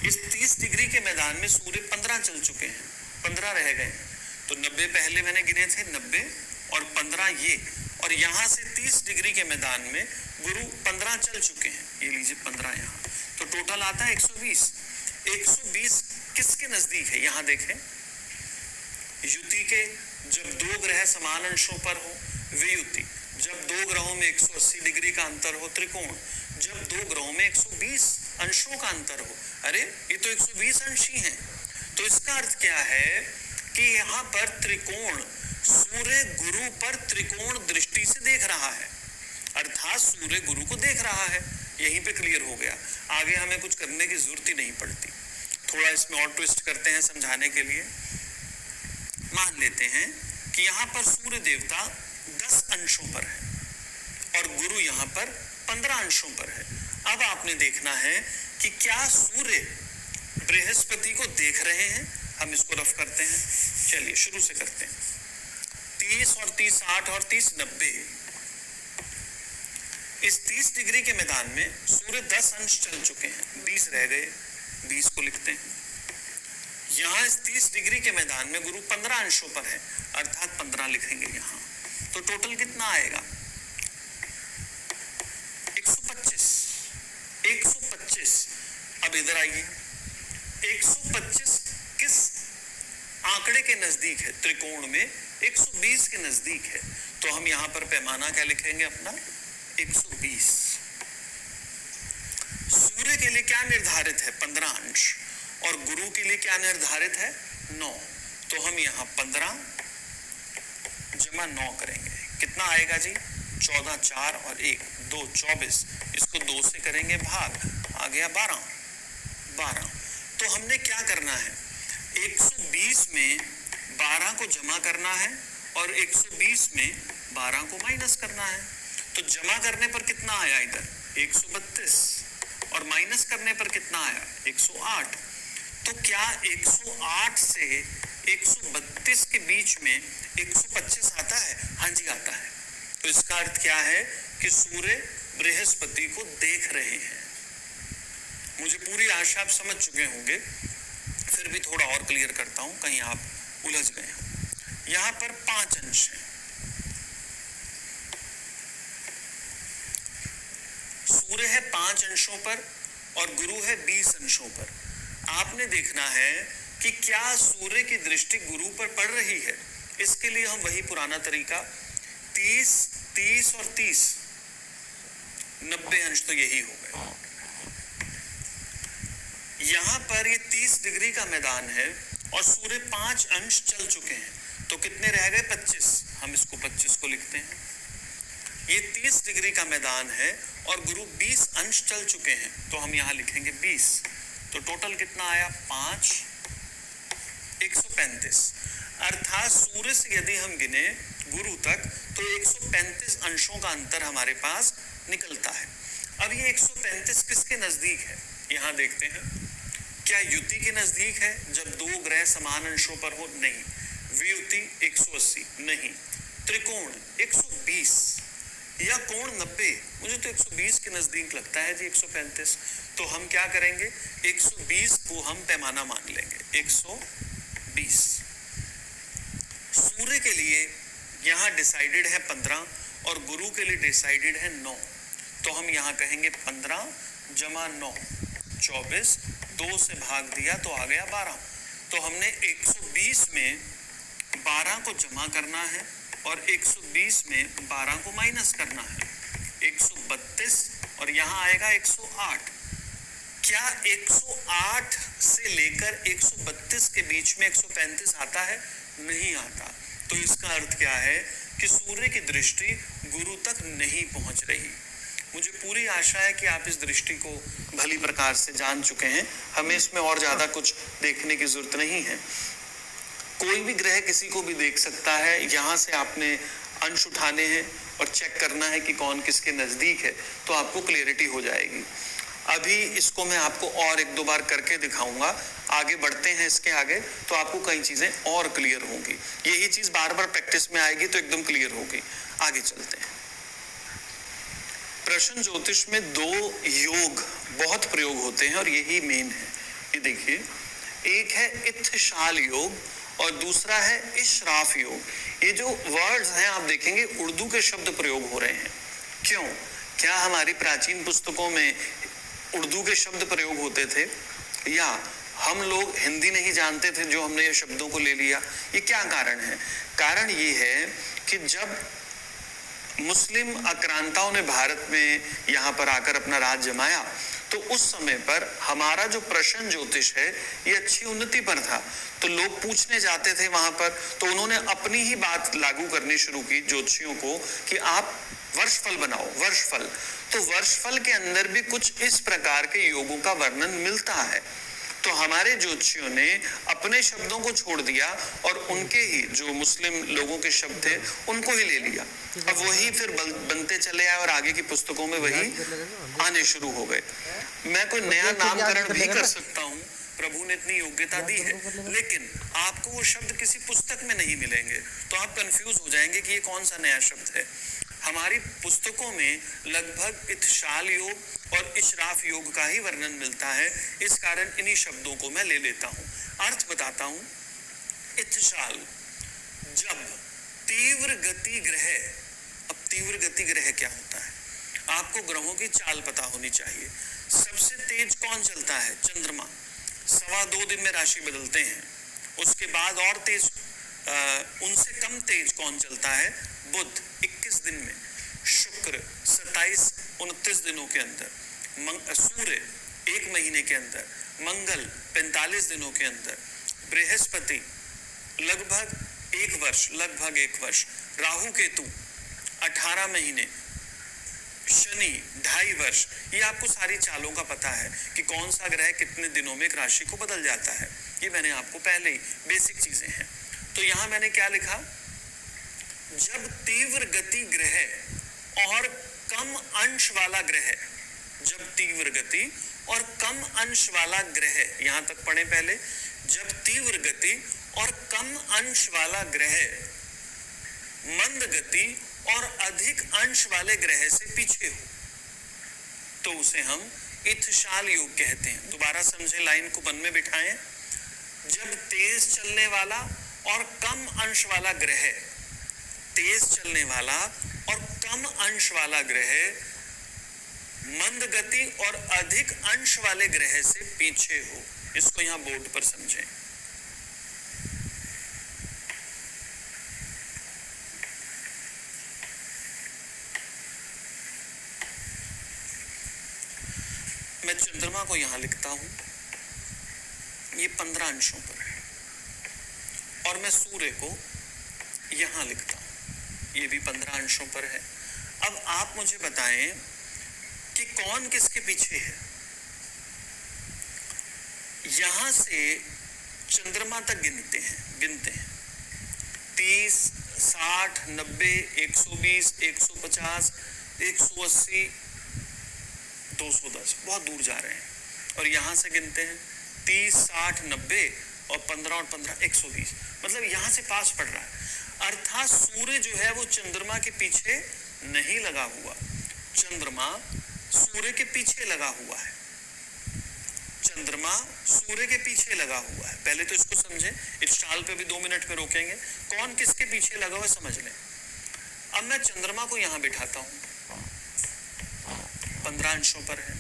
Speaker 1: इस 30 डिग्री के मैदान में सूर्य 15 चल चुके हैं, 15 रह गए। तो 90 पहले मैंने गिने थे, 90 और 15 ये, और यहां से 30 डिग्री के मैदान में गुरु 15 चल चुके हैं। ये लीजिए 15 यहाँ, तो टोटल आता है 120। 120 किसके नजदीक है? यहां देखें, युति के जब 2 ग्रह समान अंशों पर हो, वियुति जब 2 ग्रहों में 180 डिग्री का अंतर हो, त्रिकोण जब 2 ग्रहों में 120 अंशों का अंतर हो। अरे ये तो 120 अंश ही हैं। तो इसका अर्थ क्या है कि यहाँ पर त्रिकोण सूर्य गुरु पर त्रिकोण दृष्टि से देख रहा है, अर्थात सूर्य गुरु को देख रहा है। यहीं पे क्लियर हो गया, आगे हमें कुछ करने की जरूरत ही नहीं पड़ती। थोड़ा इसमें और ट्विस्ट करते हैं समझाने के लिए। मान लेते हैं कि यहाँ पर सूर्य देवता 10 अंशों पर है और गुरु यहाँ पर 15 अंशों पर है। अब आपने देखना है कि क्या सूर्य बृहस्पति को देख रहे हैं। हम इसको रफ करते हैं, चलिए शुरू से करते हैं। 30 और 30 60 और 30 90। इस 30 डिग्री के मैदान में सूर्य 10 अंश चल चुके हैं, 20 रह गए, 20 को लिखते हैं। यहाँ इस 30 डिग्री के मैदान में गुरु 15 अंशों पर है, अर्थात 15 लिखेंगे यहाँ। तो टोटल कितना आएगा? 125। 125। अब इधर आइए, 125 किस आंकड़े के नजदीक है? त्रिकोण में 120 के नजदीक है। तो हम यहाँ पर पैमाना क्या लिखेंगे अपना? 120। सूर्य के लिए क्या निर्धारित है? 15 अंश, और गुरु के लिए क्या निर्धारित है? 9। तो हम यहाँ 15 जमा 9 करेंगे, कितना आएगा जी? 14 4 और 1 2 24। इसको 2 से करेंगे भाग, आ गया 12। तो हमने क्या करना है? 120 में 12 को जमा करना है और 120 में 12 को माइनस करना है। तो जमा करने पर कितना आया इधर? 132, और माइनस करने पर कितना आया? 108। तो क्या 108 से 132 के बीच में 125 आता है? हाँ जी आता है। तो इसका अर्थ क्या है कि सूर्य बृहस्पति को देख रहे हैं। मुझे पूरी आशा आप समझ चुके होंगे, फिर भी थोड़ा और क्लियर करता हूं, कहीं आप उलझ गए हो। यहां पर 5 अंश हैं। सूर्य है 5 अंशों पर और गुरु है 20 अंशों पर। आपने देखना है कि क्या सूर्य की दृष्टि गुरु पर पड़ रही है। इसके लिए हम वही पुराना तरीका 30, 30 और 30, 90 अंश तो यही हो गए। यहां पर ये 30 डिग्री का मैदान है और सूर्य 5 अंश चल चुके हैं, तो कितने रह गए? 25। हम इसको 25 को लिखते हैं। ये 30 डिग्री का मैदान है और गुरु 20 अंश चल चुके हैं, तो हम यहां लिखेंगे 20। तो टोटल कितना आया? 5, 135। अर्थात सूर्य से यदि हम गिने गुरु तक तो 135 अंशों का अंतर हमारे पास निकलता है। अब ये 135 किसके नजदीक है? यहां देखते हैं। क्या युति के नजदीक है जब दो ग्रह समान अंशों पर हो? नहीं। वियुति 180? नहीं। त्रिकोण 120 या कोण 90? मुझे तो 120 के नजदीक लगता है जी 135। तो हम क्या करेंगे? 120 को हम पैमाना मान लेंगे। 120 सूर्य के लिए यहां डिसाइडेड है 15 और गुरु के लिए डिसाइडेड है 9। तो हम यहां कहेंगे 15 जमा 9 24, 2 से भाग दिया तो आ गया 12। तो हमने 120 में 12 को जमा करना है और 120 में 12 को माइनस करना है। 132 और यहाँ आएगा 108। क्या 108 से लेकर 132 के बीच में 135 आता है? नहीं आता। तो इसका अर्थ क्या है कि सूर्य की दृष्टि गुरु तक नहीं पहुंच रही। मुझे पूरी आशा है कि आप इस दृष्टि को भली प्रकार से जान चुके हैं। हमें इसमें और ज्यादा कुछ देखने की जरूरत नहीं है। कोई भी ग्रह किसी को भी देख सकता है। यहाँ से आपने अंश उठाने हैं और चेक करना है कि कौन किसके नजदीक है, तो आपको क्लियरिटी हो जाएगी। अभी इसको मैं आपको और 1-2 बार करके दिखाऊंगा। आगे बढ़ते हैं इसके आगे, तो आपको कई चीजें और क्लियर होंगी। यही चीज बार बार प्रैक्टिस में आएगी तो एकदम क्लियर होगी। आगे चलते हैं। प्रश्न ज्योतिष में 2 योग बहुत प्रयोग होते हैं और यही मेन है। ये देखिए, एक है इत्थशाल योग और दूसरा है इशराफ योग। ये जो वर्ड्स हैं आप देखेंगे उर्दू के शब्द प्रयोग हो रहे हैं। क्यों? क्या हमारी प्राचीन पुस्तकों में उर्दू के शब्द प्रयोग होते थे या हम लोग हिंदी नहीं जानते थे जो हमने ये शब्दों को ले लिया? ये क्या कारण है? कारण ये है कि जब मुस्लिम आक्रांताओं ने भारत में यहाँ पर आकर अपना राज जमाया तो उस समय पर हमारा जो प्रश्न ज्योतिष है ये अच्छी उन्नति पर था। तो लोग पूछने जाते थे वहां पर, तो उन्होंने अपनी ही बात लागू करनी शुरू की ज्योतिषियों को कि आप वर्षफल बनाओ। वर्षफल, तो वर्षफल के अंदर भी कुछ इस प्रकार के योगों का वर्णन मिलता है। तो हमारे ज्योतिषियों ने अपने शब्दों को छोड़ दिया और उनके ही जो मुस्लिम लोगों के शब्द थे उनको ही ले लिया। अब वही फिर बनते चले आए और आगे की पुस्तकों में वही आने शुरू हो गए। मैं कोई नया नामकरण भी कर सकता हूँ, प्रभु ने इतनी योग्यता दी है, लेकिन आपको वो शब्द किसी पुस्तक में नहीं मिलेंगे तो आप कंफ्यूज हो जाएंगे कि ये कौन सा नया शब्द है। हमारी पुस्तकों में लगभग इत्थशाल योग और इशराफ योग का ही वर्णन मिलता है। इस कारण इन्हीं शब्दों को मैं ले लेता हूं। अर्थ बताता हूं। इत्थशाल, जब तीव्र गति ग्रह, अब तीव्र गति ग्रह क्या होता है? आपको ग्रहों की चाल पता होनी चाहिए। सबसे तेज कौन चलता है? चंद्रमा। 2.25 दिन में राशि बदलते हैं। उसके बाद और तेज, उनसे कम तेज कौन चलता है? बुध 21 दिन में, शुक्र 27-29 दिनों के अंदर, सूर्य 1 महीने के अंदर, मंगल 45 दिनों के अंदर, बृहस्पति लगभग 1 वर्ष, राहु केतु 18 महीने, शनि 2.5 वर्ष। ये आपको सारी चालों का पता है कि कौन सा ग्रह कितने दिनों में एक राशि को बदल जाता है। ये मैंने आपको पहले ही बेसिक चीजें हैं। तो यहां मैंने क्या लिखा? जब तीव्र गति ग्रह और कम अंश वाला ग्रह, जब तीव्र गति और कम अंश वाला ग्रह, यहां तक पढ़े पहले, जब तीव्र गति और कम अंश वाला ग्रह मंद गति और अधिक अंश वाले ग्रह से पीछे हो तो उसे हम इत्थशाल योग कहते हैं। दोबारा समझें, लाइन को मन में बिठाएं। जब तेज चलने वाला और कम अंश वाला ग्रह, तेज चलने वाला और कम अंश वाला ग्रह मंद गति और अधिक अंश वाले ग्रह से पीछे हो, इसको यहां बोर्ड पर समझें। मैं चंद्रमा को यहां लिखता हूं, ये 15 अंशों पर है, और मैं सूर्य को यहां लिखता हूं, ये भी 15 अंशों पर है। अब आप मुझे बताएं कि कौन किसके पीछे है। यहां से चंद्रमा तक गिनते हैं 30, 60, 90, 120, 150, 180, 210, बहुत दूर जा रहे हैं। और यहां से गिनते हैं 30, 60, 90 और 15 और 15, 120, मतलब यहां से पास पड़ रहा है। अर्थात सूर्य जो है वो चंद्रमा के पीछे नहीं लगा हुआ, चंद्रमा सूर्य के पीछे लगा हुआ है। चंद्रमा सूर्य के पीछे लगा हुआ है। पहले तो इसको समझें, इस चाल पे भी 2 मिनट में रोकेंगे, कौन किसके पीछे लगा हुआ समझ लें। अब मैं चंद्रमा को यहां बिठाता हूं, 15 अंशों पर है।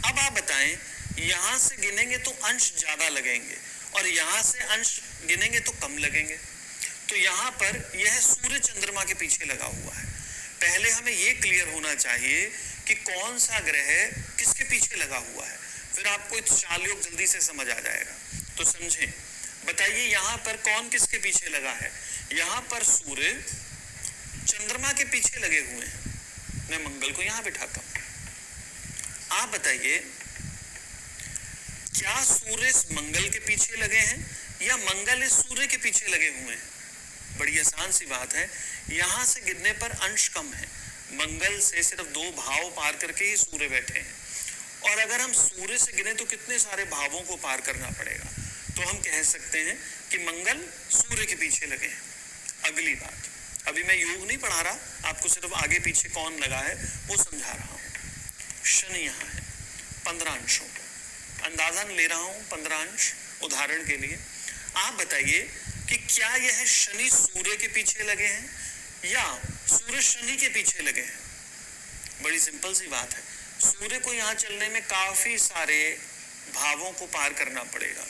Speaker 1: अब आप बताएं, यहां से गिनेंगे तो अंश ज्यादा लगेंगे और यहां से अंश गिनेंगे तो कम लगेंगे। तो यहां पर यह सूर्य चंद्रमा के पीछे लगा हुआ है। पहले हमें यह क्लियर होना चाहिए कि कौन सा ग्रह किसके पीछे लगा हुआ है, फिर आपको इत्थशाल योग जल्दी से समझ आ जाएगा। तो समझें, बताइए यहां पर कौन किसके पीछे लगा है। यहां पर सूर्य चंद्रमा के पीछे लगे हुए हैं। मैं मंगल को यहां बिठाता हूं। आप बताइए, क्या सूर्य मंगल के पीछे लगे हैं या मंगल इस सूर्य के पीछे लगे हुए हैं। बड़ी आसान सी बात है, यहां से गिनने पर अंश कम है, मंगल से सिर्फ 2 भाव पार करके ही सूर्य बैठे हैं, और अगर हम सूर्य से गिने तो कितने सारे भावों को पार करना पड़ेगा। तो हम कह सकते हैं कि मंगल सूर्य के पीछे लगे हैं। अगली बात, अभी मैं योग नहीं पढ़ा रहा, आपको सिर्फ आगे पीछे कौन लगा है वो समझा रहा हूं। शनि यहाँ है 15 अंशों पर, अंदाजन ले रहा हूं 15 अंश उदाहरण के लिए। आप बताइए कि क्या यह शनि सूर्य के पीछे लगे हैं या सूर्य शनि के पीछे लगे हैं। बड़ी सिंपल सी बात है, सूर्य को यहाँ चलने में काफी सारे भावों को पार करना पड़ेगा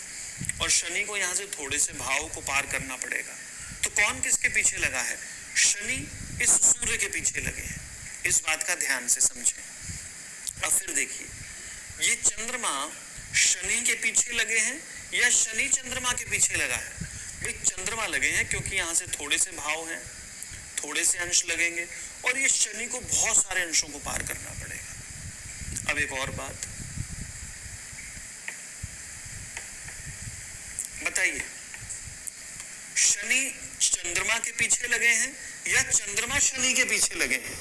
Speaker 1: और शनि को यहाँ से थोड़े से भाव को पार करना पड़ेगा। तो कौन किसके पीछे लगा है, शनि इस सूर्य के पीछे लगे हैं। इस बात का ध्यान से समझें। अब फिर देखिए, ये चंद्रमा शनि के पीछे लगे हैं या शनि चंद्रमा के पीछे लगा है। भाई चंद्रमा लगे हैं क्योंकि यहाँ से थोड़े से भाव हैं, थोड़े से अंश लगेंगे, और ये शनि को बहुत सारे अंशों को पार करना पड़ेगा। अब एक और बात बताइए, शनि चंद्रमा के पीछे लगे हैं या चंद्रमा शनि के पीछे लगे हैं।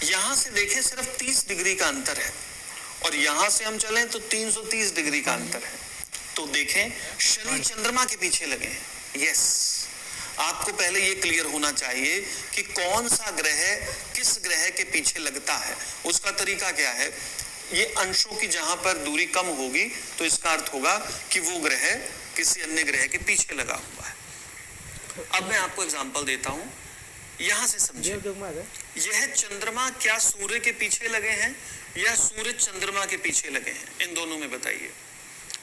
Speaker 1: यहां से देखें सिर्फ 30 डिग्री का अंतर है और यहां से हम चलें तो 330 डिग्री का अंतर है। तो देखें, शनि चंद्रमा के पीछे लगे हैं। यस, आपको पहले ये क्लियर होना चाहिए कि कौन सा ग्रह किस ग्रह के पीछे लगता है। उसका तरीका क्या है, ये अंशों की जहां पर दूरी कम होगी तो इसका अर्थ होगा कि वो ग्रह किसी अन्य ग्रह के पीछे लगा हुआ है। अब मैं आपको एग्जांपल देता हूं, यहां से समझिए। यह चंद्रमा क्या सूर्य के पीछे लगे हैं या सूर्य चंद्रमा के पीछे लगे हैं, इन दोनों में बताइए।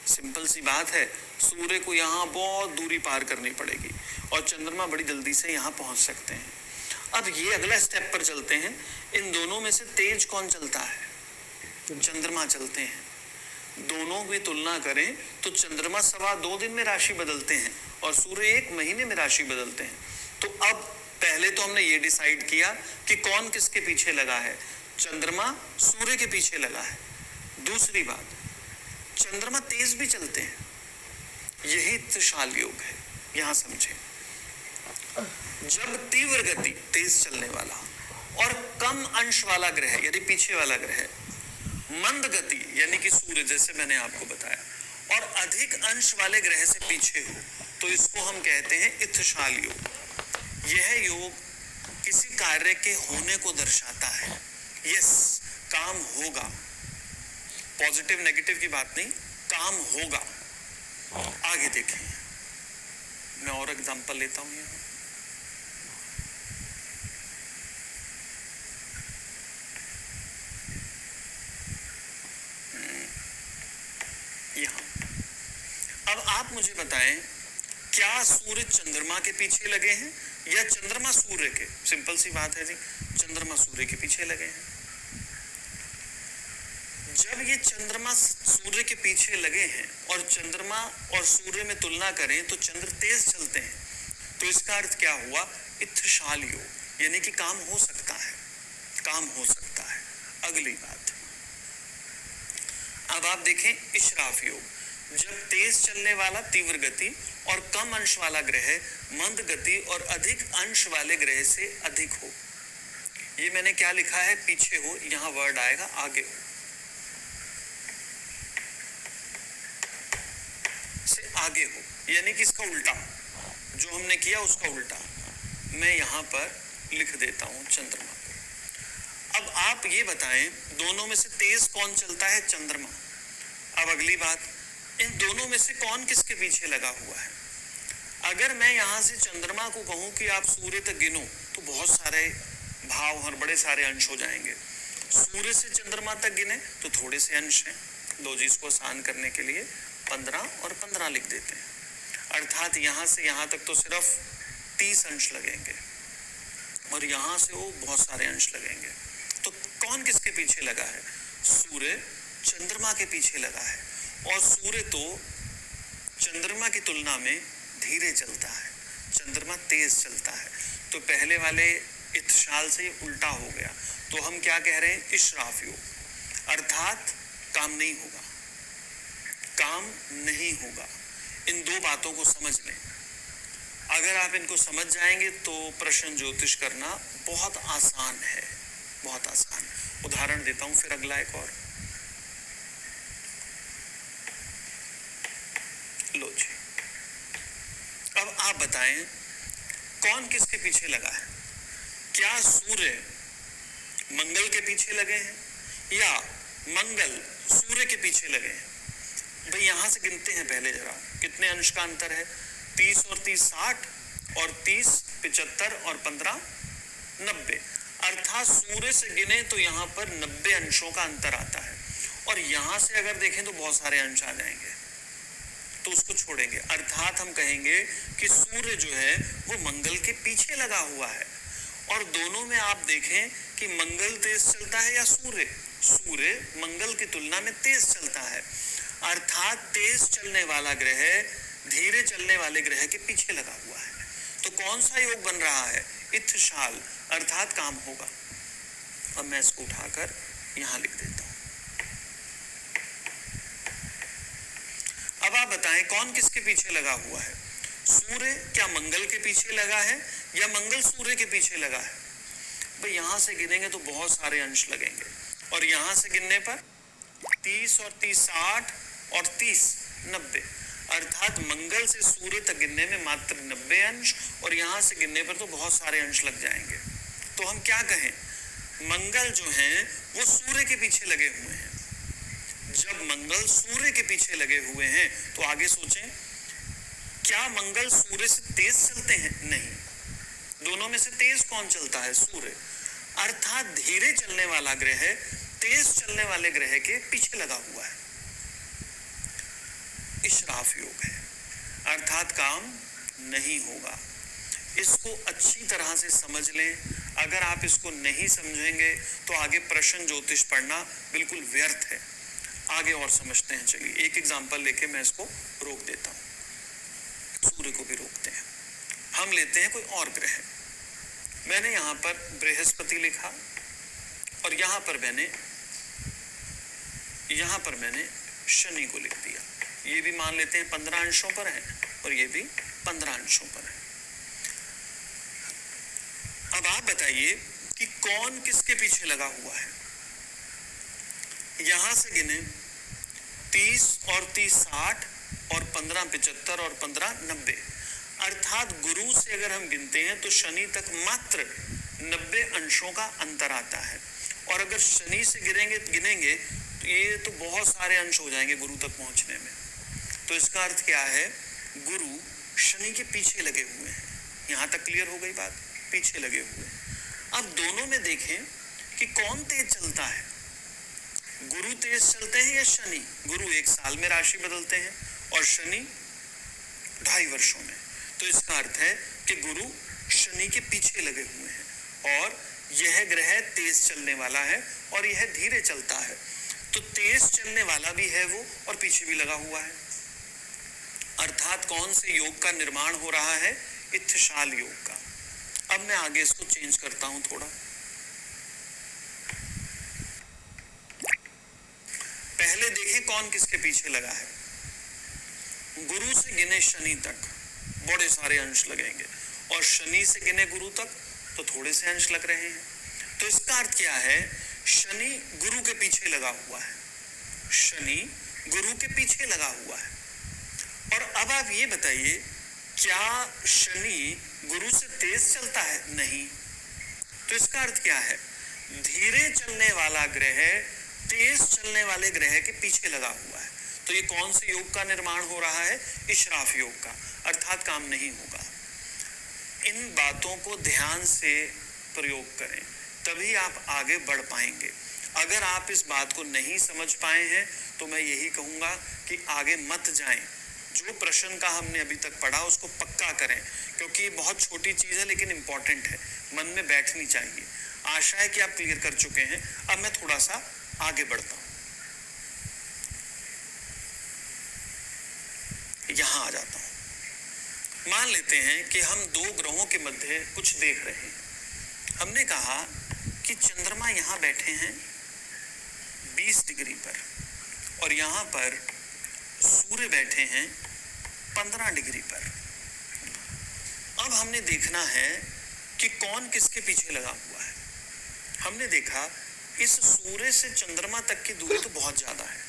Speaker 1: सिंपल सी बात है, सूर्य को यहाँ बहुत दूरी पार करनी पड़ेगी और चंद्रमा बड़ी जल्दी से यहाँ पहुंच सकते हैं। अब ये अगला स्टेप पर चलते हैं, इन दोनों में से तेज कौन चलता है, चंद्रमा चलते हैं। दोनों की तुलना करें तो चंद्रमा 2.25 दिन में राशि बदलते हैं और सूर्य 1 महीने में राशि बदलते हैं। तो अब पहले तो हमने ये डिसाइड किया कि कौन किसके पीछे लगा है, चंद्रमा सूर्य के पीछे लगा है। दूसरी बात, चंद्रमा तेज भी चलते हैं, यही इत्थशाल योग है। यहां समझे, जब तीव्र गति तेज चलने वाला और कम अंश वाला ग्रह यानी पीछे वाला ग्रह मंद गति यानी कि सूर्य, जैसे मैंने आपको बताया, और अधिक अंश वाले ग्रह से पीछे हो, तो इसको हम कहते हैं इत्थशाल योग। यह योग किसी कार्य के होने को दर्शाता है। यस, काम होगा, पॉजिटिव नेगेटिव की बात नहीं, काम होगा। आगे देखें, मैं और एग्जांपल लेता हूं यहां। अब आप मुझे बताएं, क्या सूर्य चंद्रमा के पीछे लगे हैं या चंद्रमा सूर्य के? सिंपल सी बात है जी, चंद्रमा सूर्य के पीछे लगे हैं। जब ये चंद्रमा सूर्य के पीछे लगे हैं और चंद्रमा और सूर्य में तुलना करें तो चंद्र तेज चलते हैं, तो इसका अर्थ क्या हुआ? इत्थशाल योग, यानी कि काम हो सकता है, काम हो सकता है। अगली बात, अब आप देखें इशराफ योग। जब तेज चलने वाला तीव्र गति और कम अंश वाला ग्रह मंद गति और अधिक अंश वाले ग्रह से अधिक हो। ये मैंने क्या लिखा है? पीछे हो, यहां वर्ड आएगा आगे हो, से आगे हो, यानी कि इसका उल्टा, जो हमने किया उसका उल्टा। मैं यहां पर लिख देता हूं चंद्रमा को। अब आप ये बताएं, दोनों में से तेज कौन चलता है? चंद्रमा। अब अगली बात, इन दोनों में से कौन किसके पीछे लगा हुआ है? अगर मैं यहां से चंद्रमा को कहूं कि आप सूर्य तक गिनो, तो बहुत सारे भाव और बड़े सारे अंश हो जाएंगे। सूर्य से चंद्रमा तक गिने तो थोड़े से अंश हैं, दो चीज को आसान करने के लिए 15 और 15 लिख देते हैं, अर्थात यहां से यहां तक तो सिर्फ 30 अंश लगेंगे और यहां से वो बहुत सारे अंश लगेंगे। तो कौन किसके पीछे लगा है? सूर्य चंद्रमा के पीछे लगा है, और सूर्य तो चंद्रमा की तुलना में धीरे चलता है, चंद्रमा तेज चलता है। तो पहले वाले इत्थशाल से उल्टा हो गया, तो हम क्या कह रहे हैं? इशराफ योग, अर्थात काम नहीं होगा, काम नहीं होगा। इन दो बातों को समझ लें, अगर आप इनको समझ जाएंगे तो प्रश्न ज्योतिष करना बहुत आसान है, बहुत आसान। उदाहरण देता हूं फिर अगला एक और, लो जी। अब आप बताएं, कौन किसके पीछे लगा है? क्या सूर्य मंगल के पीछे लगे हैं या मंगल सूर्य के पीछे लगे हैं? भाई यहां से गिनते हैं पहले जरा, कितने अंश का अंतर है? 30 और 30 60, और 30 75 और 15 90, अर्थात सूर्य से गिने तो यहां पर 90 अंशों का अंतर आता है, और यहां से अगर देखें तो बहुत सारे अंश आ जाएंगे, तो उसको छोड़ेंगे। अर्थात हम कहेंगे कि सूर्य जो है वो मंगल के पीछे लगा हुआ है, और दोनों में आप देखें कि मंगल तेज चलता है या सूर्य? सूर्य मंगल की तुलना में तेज चलता है, अर्थात तेज चलने वाला ग्रह धीरे चलने वाले ग्रह के पीछे लगा हुआ है। तो कौन सा योग बन रहा है? इत्थशाल, अर्थात काम होगा। अब मैं इसको उठाकर यहां लिख देता हूं। अब आप बताएं, कौन किसके पीछे लगा हुआ है? सूर्य क्या मंगल के पीछे लगा है या मंगल सूर्य के पीछे लगा है? भाई यहां से गिनेंगे तो बहुत सारे अंश लगेंगे, और यहां से गिनने पर 30 और 30 60 और 30 90, अर्थात मंगल से सूर्य तक गिनने में मात्र 90 अंश, और यहां से गिनने पर तो बहुत सारे अंश लग जाएंगे। तो हम क्या कहें? मंगल जो है वो सूर्य के पीछे लगे हुए हैं। जब मंगल सूर्य के पीछे लगे हुए हैं तो आगे सोचें, क्या मंगल सूर्य से तेज चलते हैं? नहीं, दोनों में से तेज कौन चलता है? सूर्य, अर्थात धीरे चलने वाला ग्रह तेज चलने वाले ग्रह के पीछे लगा हुआ है। इशराफ योग है, अर्थात काम नहीं होगा। इसको अच्छी तरह से समझ लें, अगर आप इसको नहीं समझेंगे तो आगे प्रश्न ज्योतिष पढ़ना बिल्कुल व्यर्थ है। आगे और समझते हैं, चलिए एक एग्जांपल लेके मैं इसको रोक देता हूं, सूर्य को भी रोकते हैं। हम लेते हैं कोई और ग्रह, मैंने यहां पर बृहस्पति लिखा, और यहां पर मैंने शनि को लिख दिया। ये भी मान लेते हैं 15 अंशों पर है, और ये भी 15 अंशों पर है। अब आप बताइए कि कौन किसके पीछे लगा हुआ है? यहां से गिने 30 और 30 60 और 15 75 और 15 90। अर्थात गुरु से अगर हम गिनते हैं तो शनि तक मात्र 90 अंशों का अंतर आता है। और अगर शनि से गिनेंगे तो ये तो बहुत सारे अंश हो जाएंगे गुरु तक पहुंचने में। तो इसका अर्थ क्या है, गुरु शनि के पीछे लगे हुए हैं। यहां तक क्लियर हो गई बात, पीछे लगे हुए हैं। अब दोनों में देखें कि कौन तेज चलता है, गुरु तेज चलते हैं या शनि। गुरु 1 साल में राशि बदलते हैं और शनि 2.5 वर्षों में। तो इसका अर्थ है कि गुरु शनि के पीछे लगे हुए हैं और यह ग्रह तेज चलने वाला है और यह धीरे चलता है। तो तेज चलने वाला भी है वो और पीछे भी लगा हुआ है। अर्थात कौन से योग का निर्माण हो रहा है, इत्थशाल योग का। अब मैं आगे इसको चेंज करता हूं थोड़ा। पहले देखें कौन किसके पीछे लगा है। गुरु से गिने शनि तक बड़े सारे अंश लगेंगे और शनि से गिने गुरु तक तो थोड़े से अंश लग रहे हैं। तो इसका अर्थ क्या है, शनि गुरु के पीछे लगा हुआ है, शनि गुरु के पीछे लगा हुआ है। और अब आप ये बताइए, क्या शनि गुरु से तेज चलता है? नहीं। तो इसका अर्थ क्या है, धीरे चलने वाला ग्रह तेज चलने वाले ग्रह के पीछे लगा हुआ है। तो ये कौन से योग का निर्माण हो रहा है, इशराफ योग का। अर्थात काम नहीं होगा। इन बातों को ध्यान से प्रयोग करें, तभी आप आगे बढ़ पाएंगे। अगर आप इस बात को नहीं समझ पाए हैं तो मैं यही कहूंगा कि आगे मत जाएं। जो प्रश्न का हमने अभी तक पढ़ा उसको पक्का करें, क्योंकि ये बहुत छोटी चीज है लेकिन इंपॉर्टेंट है, मन में बैठनी चाहिए। आशा है कि आप क्लियर कर चुके हैं। अब मैं थोड़ा सा आगे बढ़ता हूं, यहां आ जाता हूं। मान लेते हैं कि हम दो ग्रहों के मध्य कुछ देख रहे हैं। हमने कहा कि चंद्रमा यहां बैठे हैं 20 डिग्री पर और यहां पर सूर्य बैठे हैं 15 डिग्री पर। अब हमने देखना है कि कौन किसके पीछे लगा हुआ है। हमने देखा इस सूर्य से चंद्रमा तक की दूरी तो बहुत ज्यादा है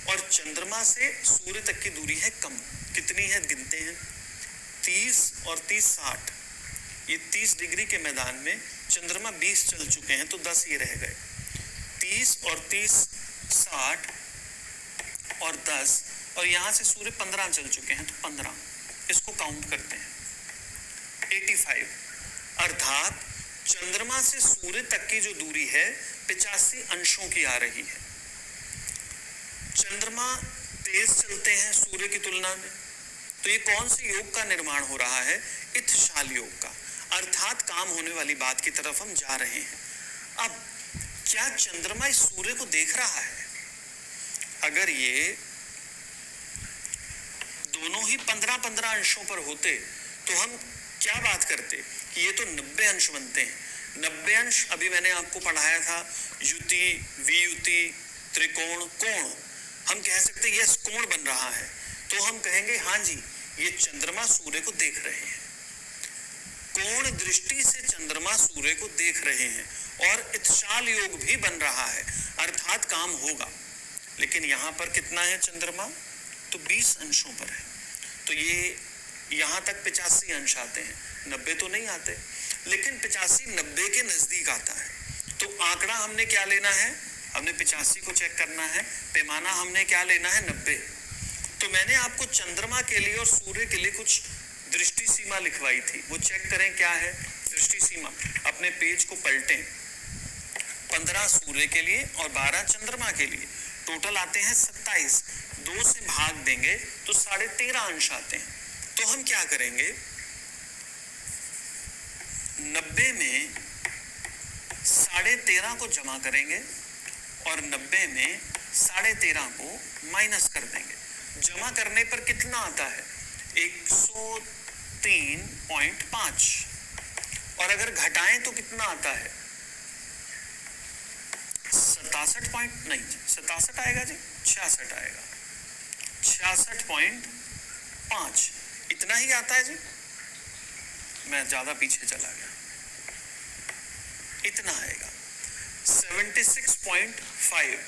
Speaker 1: और चंद्रमा से सूर्य तक की दूरी है कम। कितनी है गिनते हैं, 30 और 30 60। ये 30 डिग्री के मैदान में चंद्रमा 20 चल चुके हैं तो 10 ये रह गए। 30 और 30 60 और 10 और यहां से सूर्य 15 चल चुके हैं तो 15, इसको काउंट करते हैं 85। अर्थात चंद्रमा से सूर्य तक की जो दूरी है 85 अंशों की आ रही है। चंद्रमा तेज चलते हैं सूर्य की तुलना में, तो ये कौन से योग का निर्माण हो रहा है, इत्थशाल योग का। अर्थात काम होने वाली बात की तरफ हम जा रहे हैं। अब क्या चंद्रमा इस सूर्य को देख रहा है? अगर ये दोनों ही 15-15 अंशों पर होते तो हम क्या बात करते कि ये तो 90 अंश बनते हैं। 90 अंश अभी मैंने आपको पढ़ाया था, युति, वियुति, त्रिकोण, कोण। हम कह सकते यस कोण बन रहा है, तो हम कहेंगे हाँ जी ये चंद्रमा सूर्य को देख रहे हैं। कोण दृष्टि से चंद्रमा सूर्य को देख रहे हैं और इत्थशाल योग भी बन रहा है, अर्थात काम होगा। लेकिन यहाँ पर कितना है चंद्रमा, तो 20 अंशों पर है। तो ये यहाँ तक 85 अंश आते हैं, 90 तो नहीं आते, लेकिन 85 90 के नजदीक आता है। तो आंकड़ा हमने क्या लेना है, हमने 85 को चेक करना है, पैमाना हमने क्या लेना है 90। तो मैंने आपको चंद्रमा के लिए और सूर्य के लिए कुछ दृष्टि सीमा लिखवाई थी, वो चेक करें क्या है दृष्टि सीमा। अपने पेज को पलटें, 15 सूर्य के लिए और 12 चंद्रमा के लिए, टोटल आते हैं 27। 2 से भाग देंगे तो 13.5 अंश आते हैं। तो हम क्या करेंगे, 90 में 13.5 को जमा करेंगे और 90 में 13.5 को माइनस कर देंगे। जमा करने पर कितना आता है, 103.5। और अगर घटाएं तो कितना आता है, 67 आएगा जी, 66 आएगा, 66.5 इतना ही आता है जी। मैं ज्यादा पीछे चला गया, इतना आएगा 76.5।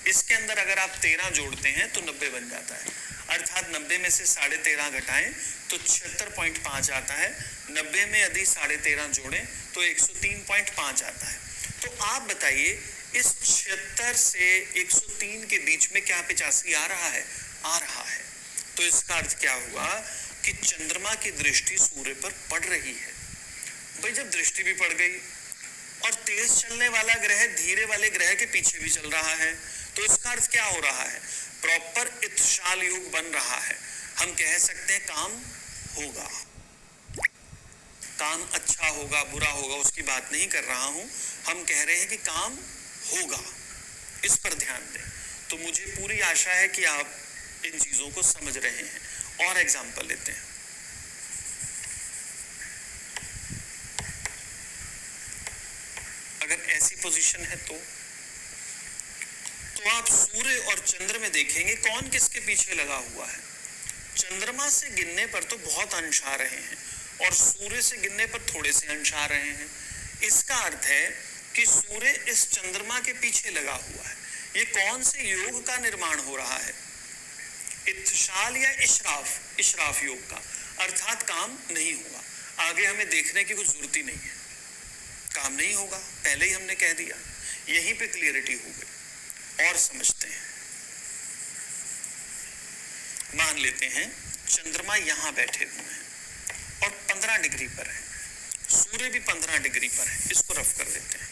Speaker 1: इसके अंदर अगर आप 13 जोड़ते हैं तो 90 बन जाता है, अर्थात 90 में से 13.5 घटाएं तो 76.5 आता है। 90 में यदि 13.5 जोड़ें तो 103.5 आता है। तो आप बताइए इस 76 से 103 के बीच में क्या 85 आ रहा है? आ रहा है। तो इसका अर्थ क्या हुआ कि चंद्रमा की दृष्टि सूर्य पर पड़ रही है। भाई जब दृष्टि भी पड़ गई और तेज चलने वाला ग्रह धीरे वाले ग्रह के पीछे भी चल रहा है, तो इसका अर्थ क्या हो रहा है? प्रॉपर इत्शाल योग बन रहा है। हम कह सकते हैं काम होगा, काम अच्छा होगा बुरा होगा उसकी बात नहीं कर रहा हूं, हम कह रहे हैं कि काम होगा। इस पर ध्यान दें। तो मुझे पूरी आशा है कि आप इन चीजों को समझ रहे हैं। और एग्जांपल लेते हैं। अगर ऐसी पोजीशन है तो आप सूर्य और चंद्र में देखेंगे कौन किसके पीछे लगा हुआ है। चंद्रमा से गिनने पर तो बहुत अंश आ रहे हैं और सूर्य से गिनने पर थोड़े से अंश आ रहे हैं। इसका अर्थ है कि सूर्य इस चंद्रमा के पीछे लगा हुआ है। ये कौन से योग का निर्माण हो रहा है? इत्शाल या इशराफ योग का, अर्थात काम नहीं होगा। आगे हमें देखने की कुछ जरूरत ही नहीं है, काम नहीं होगा, पहले ही हमने कह दिया। यहीं पे क्लियरिटी हो गई। और समझते हैं। मान लेते हैं चंद्रमा यहां बैठे हुए हैं और 15 डिग्री पर है, सूर्य भी 15 डिग्री पर है। इसको रफ कर देते हैं।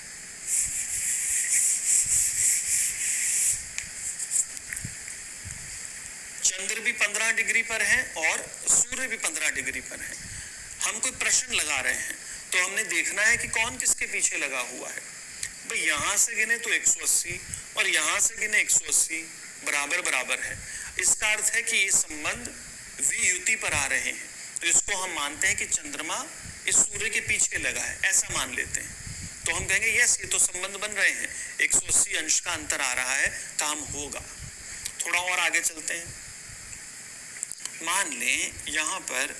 Speaker 1: चंद्र भी 15 डिग्री पर है और सूर्य भी 15 डिग्री पर है। हम कोई प्रश्न लगा रहे हैं तो हमने देखना है कि कौन किसके पीछे लगा हुआ है। भाई यहां से गिने तो 180 और यहां से गिने 180 बराबर बराबर है। इसका अर्थ है कि ये संबंध वियुति पर आ रहे हैं। तो इसको हम मानते हैं कि चंद्रमा इस सूर्य के पीछे लगा है, ऐसा मान लेते हैं। तो हम कहेंगे यस, ये तो संबंध बन रहे हैं, 180 अंश का अंतर आ रहा है, काम होगा। थोड़ा और आगे चलते हैं। मान लें यहां पर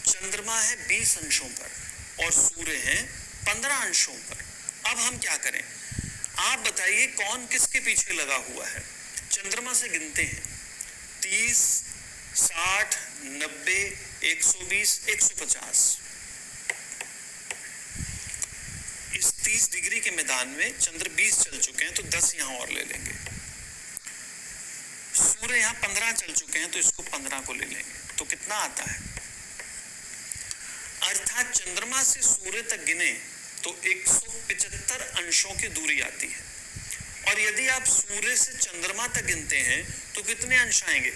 Speaker 1: चंद्रमा है 20 अंशों पर और सूर्य है 15 अंशों पर। अब हम क्या करें? आप बताइए कौन किसके पीछे लगा हुआ है? चंद्रमा से गिनते हैं 30, 60, 90, 120, 150। इस 30 डिग्री के मैदान में चंद्र 20 चल चुके हैं तो 10 यहां और ले लेंगे। सूर्य यहां 15 चल चुके हैं तो इसको 15 को ले लेंगे। तो कितना आता है? अर्थात चंद्रमा से सूर्य तक गिने तो 175 अंशों की दूरी आती है। और यदि आप सूर्य से चंद्रमा तक गिनते हैं तो कितने अंश आएंगे?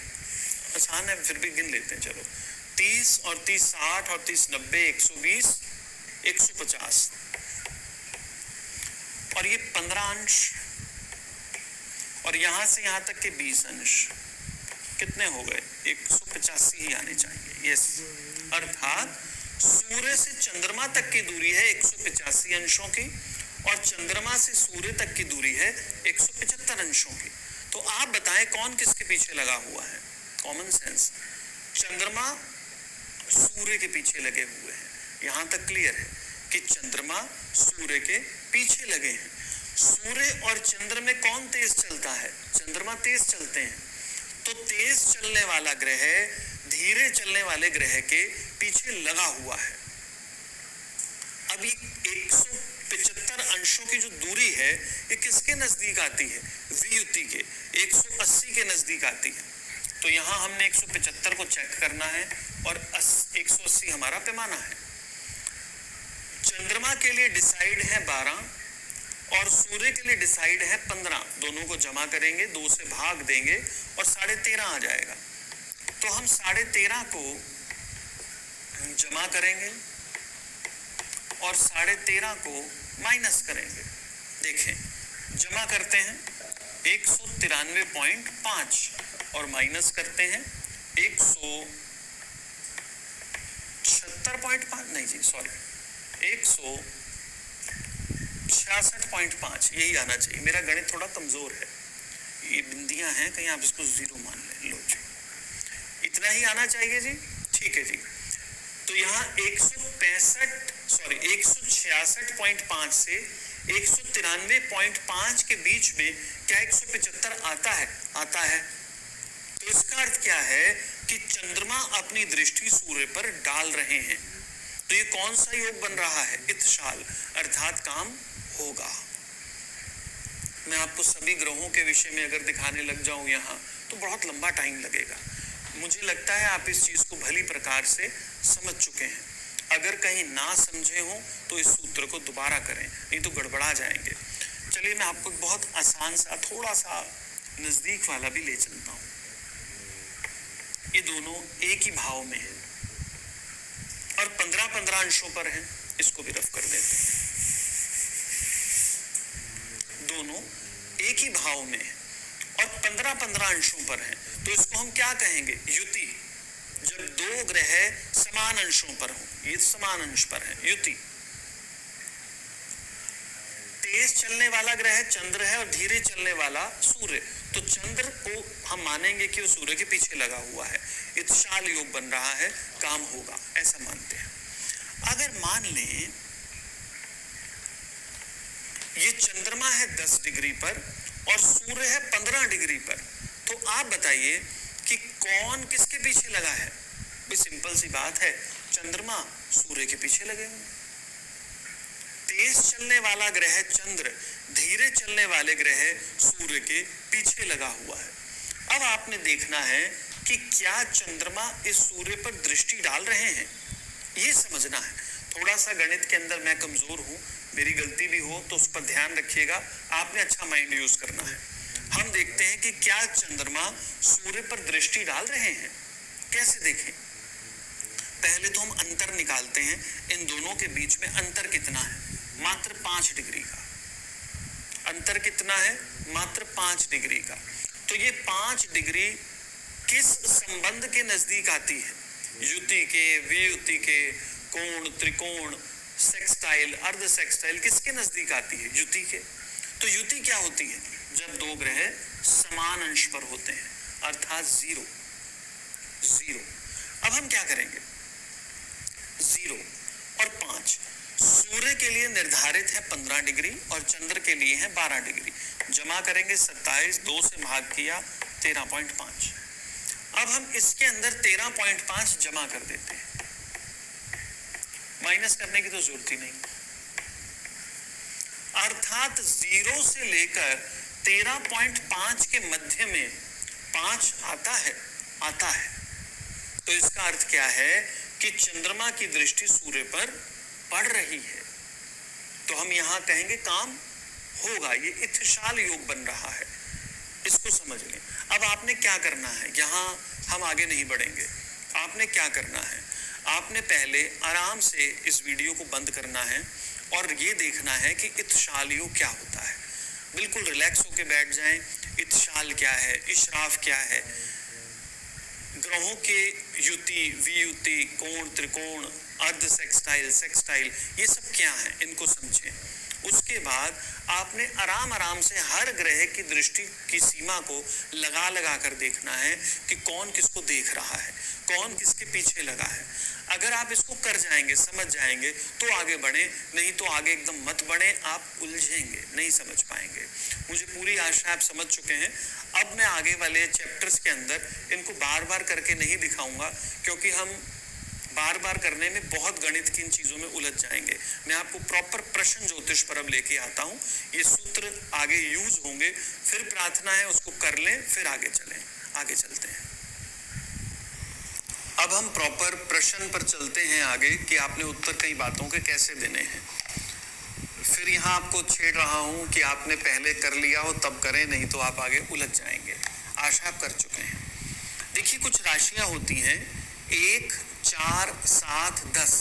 Speaker 1: आसान है, फिर भी गिन लेते हैं। चलो 30 और 30 60 और 30 90, 120, 150 और ये 15 अंश और यहां से यहां तक के 20 अंश कितने हो गए? 185 ही आने चाहिए। यस, अर्थात सूर्य से चंद्रमा तक की दूरी है 185 अंशों की और चंद्रमा से सूर्य तक की दूरी है 175 अंशों की। तो आप बताएं कौन किसके पीछे लगा हुआ है? कॉमन सेंस, चंद्रमा सूर्य के पीछे लगे हुए हैं। यहां तक क्लियर है कि चंद्रमा सूर्य के पीछे लगे हैं। सूर्य और चंद्र में कौन तेज चलता है? चंद्रमा तेज चलते हैं। तो तेज चलने वाला ग्रह धीरे चलने वाले ग्रह के पीछे लगा हुआ है। अभी 175 अंशों की जो दूरी है ये किसके नजदीक आती है? वियुति के 180 के नजदीक आती है। तो यहां हमने 175 को चेक करना है और 180 हमारा पैमाना है। चंद्रमा के लिए डिसाइड है 12 और सूर्य के लिए डिसाइड है 15। दोनों को जमा करेंगे, 2 से भाग देंगे और 13.5 आ जाएगा। तो हम 13.5 को जमा करेंगे और 13.5 को माइनस करेंगे। देखें, जमा करते हैं 193.5 और माइनस करते हैं 176.5, नहीं जी सॉरी 166.5, यही आना चाहिए। मेरा गणित थोड़ा कमजोर है, ये बिंदियां हैं, कहीं आप इसको 0 मान लें। लो जी, इतना ही आना चाहिए जी, ठीक है जी। तो यहाँ 166.5 से 193.5 के बीच में क्या 175 आता है? आता है। तो इसका अर्थ क्या है कि चंद्रमा अपनी दृष्टि सूर्य पर डाल रहे हैं। तो ये कौन सा योग बन रहा है? इत्शाल, अर्थात काम होगा। मैं आपको सभी ग्रहों के विषय में अगर दिखाने लग जाऊं यहाँ तो बहुत लंबा टाइम लगेगा। मुझे लगता है आप इस चीज को भली प्रकार से समझ चुके हैं। अगर कहीं ना समझे हो तो इस सूत्र को दोबारा करें, नहीं तो गड़बड़ा जाएंगे। चलिए मैं आपको बहुत आसान सा, थोड़ा सा नजदीक वाला भी ले चलता हूं। ये दोनों एक ही भाव में है और 15-15 अंशों पर है। इसको भी रफ कर देते हैं। दोनों एक ही भाव में है और 15-15 अंशों पर है, तो इसको हम क्या कहेंगे? युति। जब दो ग्रह समान अंशों पर हो, ये समान अंश पर है, युति। तेज चलने वाला ग्रह चंद्र है और धीरे चलने वाला सूर्य, तो चंद्र को हम मानेंगे कि वो सूर्य के पीछे लगा हुआ है। इत्शाल योग बन रहा है, काम होगा, ऐसा मानते हैं। अगर मान लें ये चंद्रमा है 10 डिग्री पर और सूर्य है 15 डिग्री पर, तो आप बताइए कि कौन किसके पीछे लगा है? भाई सिंपल सी बात है, चंद्रमा सूर्य के पीछे लगे हुए। तेज चलने वाला ग्रह चंद्र धीरे चलने वाले ग्रह सूर्य के पीछे लगा हुआ है। अब आपने देखना है कि क्या चंद्रमा इस सूर्य पर दृष्टि डाल रहे हैं, ये समझना है। थोड़ा सा गणित के अंदर मैं कमजोर हूं, मेरी गलती भी हो तो उस पर ध्यान रखिएगा। आपने अच्छा माइंड यूज करना है। हम देखते हैं कि क्या चंद्रमा सूर्य पर दृष्टि डाल रहे हैं। कैसे देखें? पहले तो हम अंतर निकालते हैं। इन दोनों के बीच में अंतर कितना है? मात्र 5 डिग्री का। अंतर कितना है? मात्र 5 डिग्री का। तो ये 5 डिग्री किस संबंध के नजदीक आती है? युति के, वियुति के, कोण, त्रिकोण, सेक्सटाइल, अर्ध सेक्सटाइल, किसके नजदीक आती है? युति के। तो युति क्या होती है? जब दो ग्रह समान अंश पर होते हैं, अर्थात 0 0। अब हम क्या करेंगे? 0 और 5 सूर्य के लिए निर्धारित है 15 डिग्री और चंद्र के लिए है 12 डिग्री। जमा करेंगे 27, 2 से भाग किया 13.5। अब हम इसके अंदर 13.5 जमा कर देते हैं, माइनस करने की तो जरूरत ही नहीं। अर्थात 0 से लेकर 13.5 के मध्य में 5 आता है, आता है। तो इसका अर्थ क्या है कि चंद्रमा की दृष्टि सूर्य पर पड़ रही है। तो हम यहां कहेंगे काम होगा, ये इत्शाल योग बन रहा है। इसको समझ लें। अब आपने क्या करना है? यहां हम आगे नहीं बढ़ेंगे। आपने क्या करना है? आपने पहले आराम से इस वीडियो को बंद करना है और ये देखना है कि इत्शाल योग क्या होता है। बिल्कुल रिलैक्स होके बैठ जाएं। इत्शाल क्या है, इशराफ क्या है, ग्रहों के युति, वियुति, कोण, त्रिकोण, अर्ध सेक्सटाइल, सेक्सटाइल, ये सब क्या है, इनको समझें। उसके बाद आपने आराम आराम से हर ग्रह की दृष्टि की सीमा को लगा लगा कर देखना है कि कौन किसको देख रहा है, कौन किसके पीछे लगा है। अगर आप इसको कर जाएंगे, समझ जाएंगे तो आगे बढ़े, नहीं तो आगे एकदम मत बढ़े, आप उलझेंगे, नहीं समझ पाएंगे। मुझे पूरी आशा आप समझ चुके हैं। अब मैं आगे वाले चैप्टर्स के अंदर इनको बार बार करके नहीं दिखाऊंगा, क्योंकि हम बार बार करने में बहुत गणित की इन चीजों में उलझ जाएंगे। मैं आपको प्रॉपर प्रश्न ज्योतिष पर अब लेके आता हूं। ये सूत्र आगे यूज होंगे, फिर प्रार्थना है उसको कर लें, फिर आगे चलें। आगे चलते हैं। अब हम प्रॉपर प्रश्न पर चलते हैं आगे कि आपने उत्तर कई बातों के कैसे देने हैं। फिर यहाँ आपको छेड़ रहा हूं कि आपने पहले कर लिया हो तब करें, नहीं तो आप आगे उलझ जाएंगे। आशा आप कर चुके हैं। देखिए कुछ राशियां होती हैं 1, 4, 7, 10।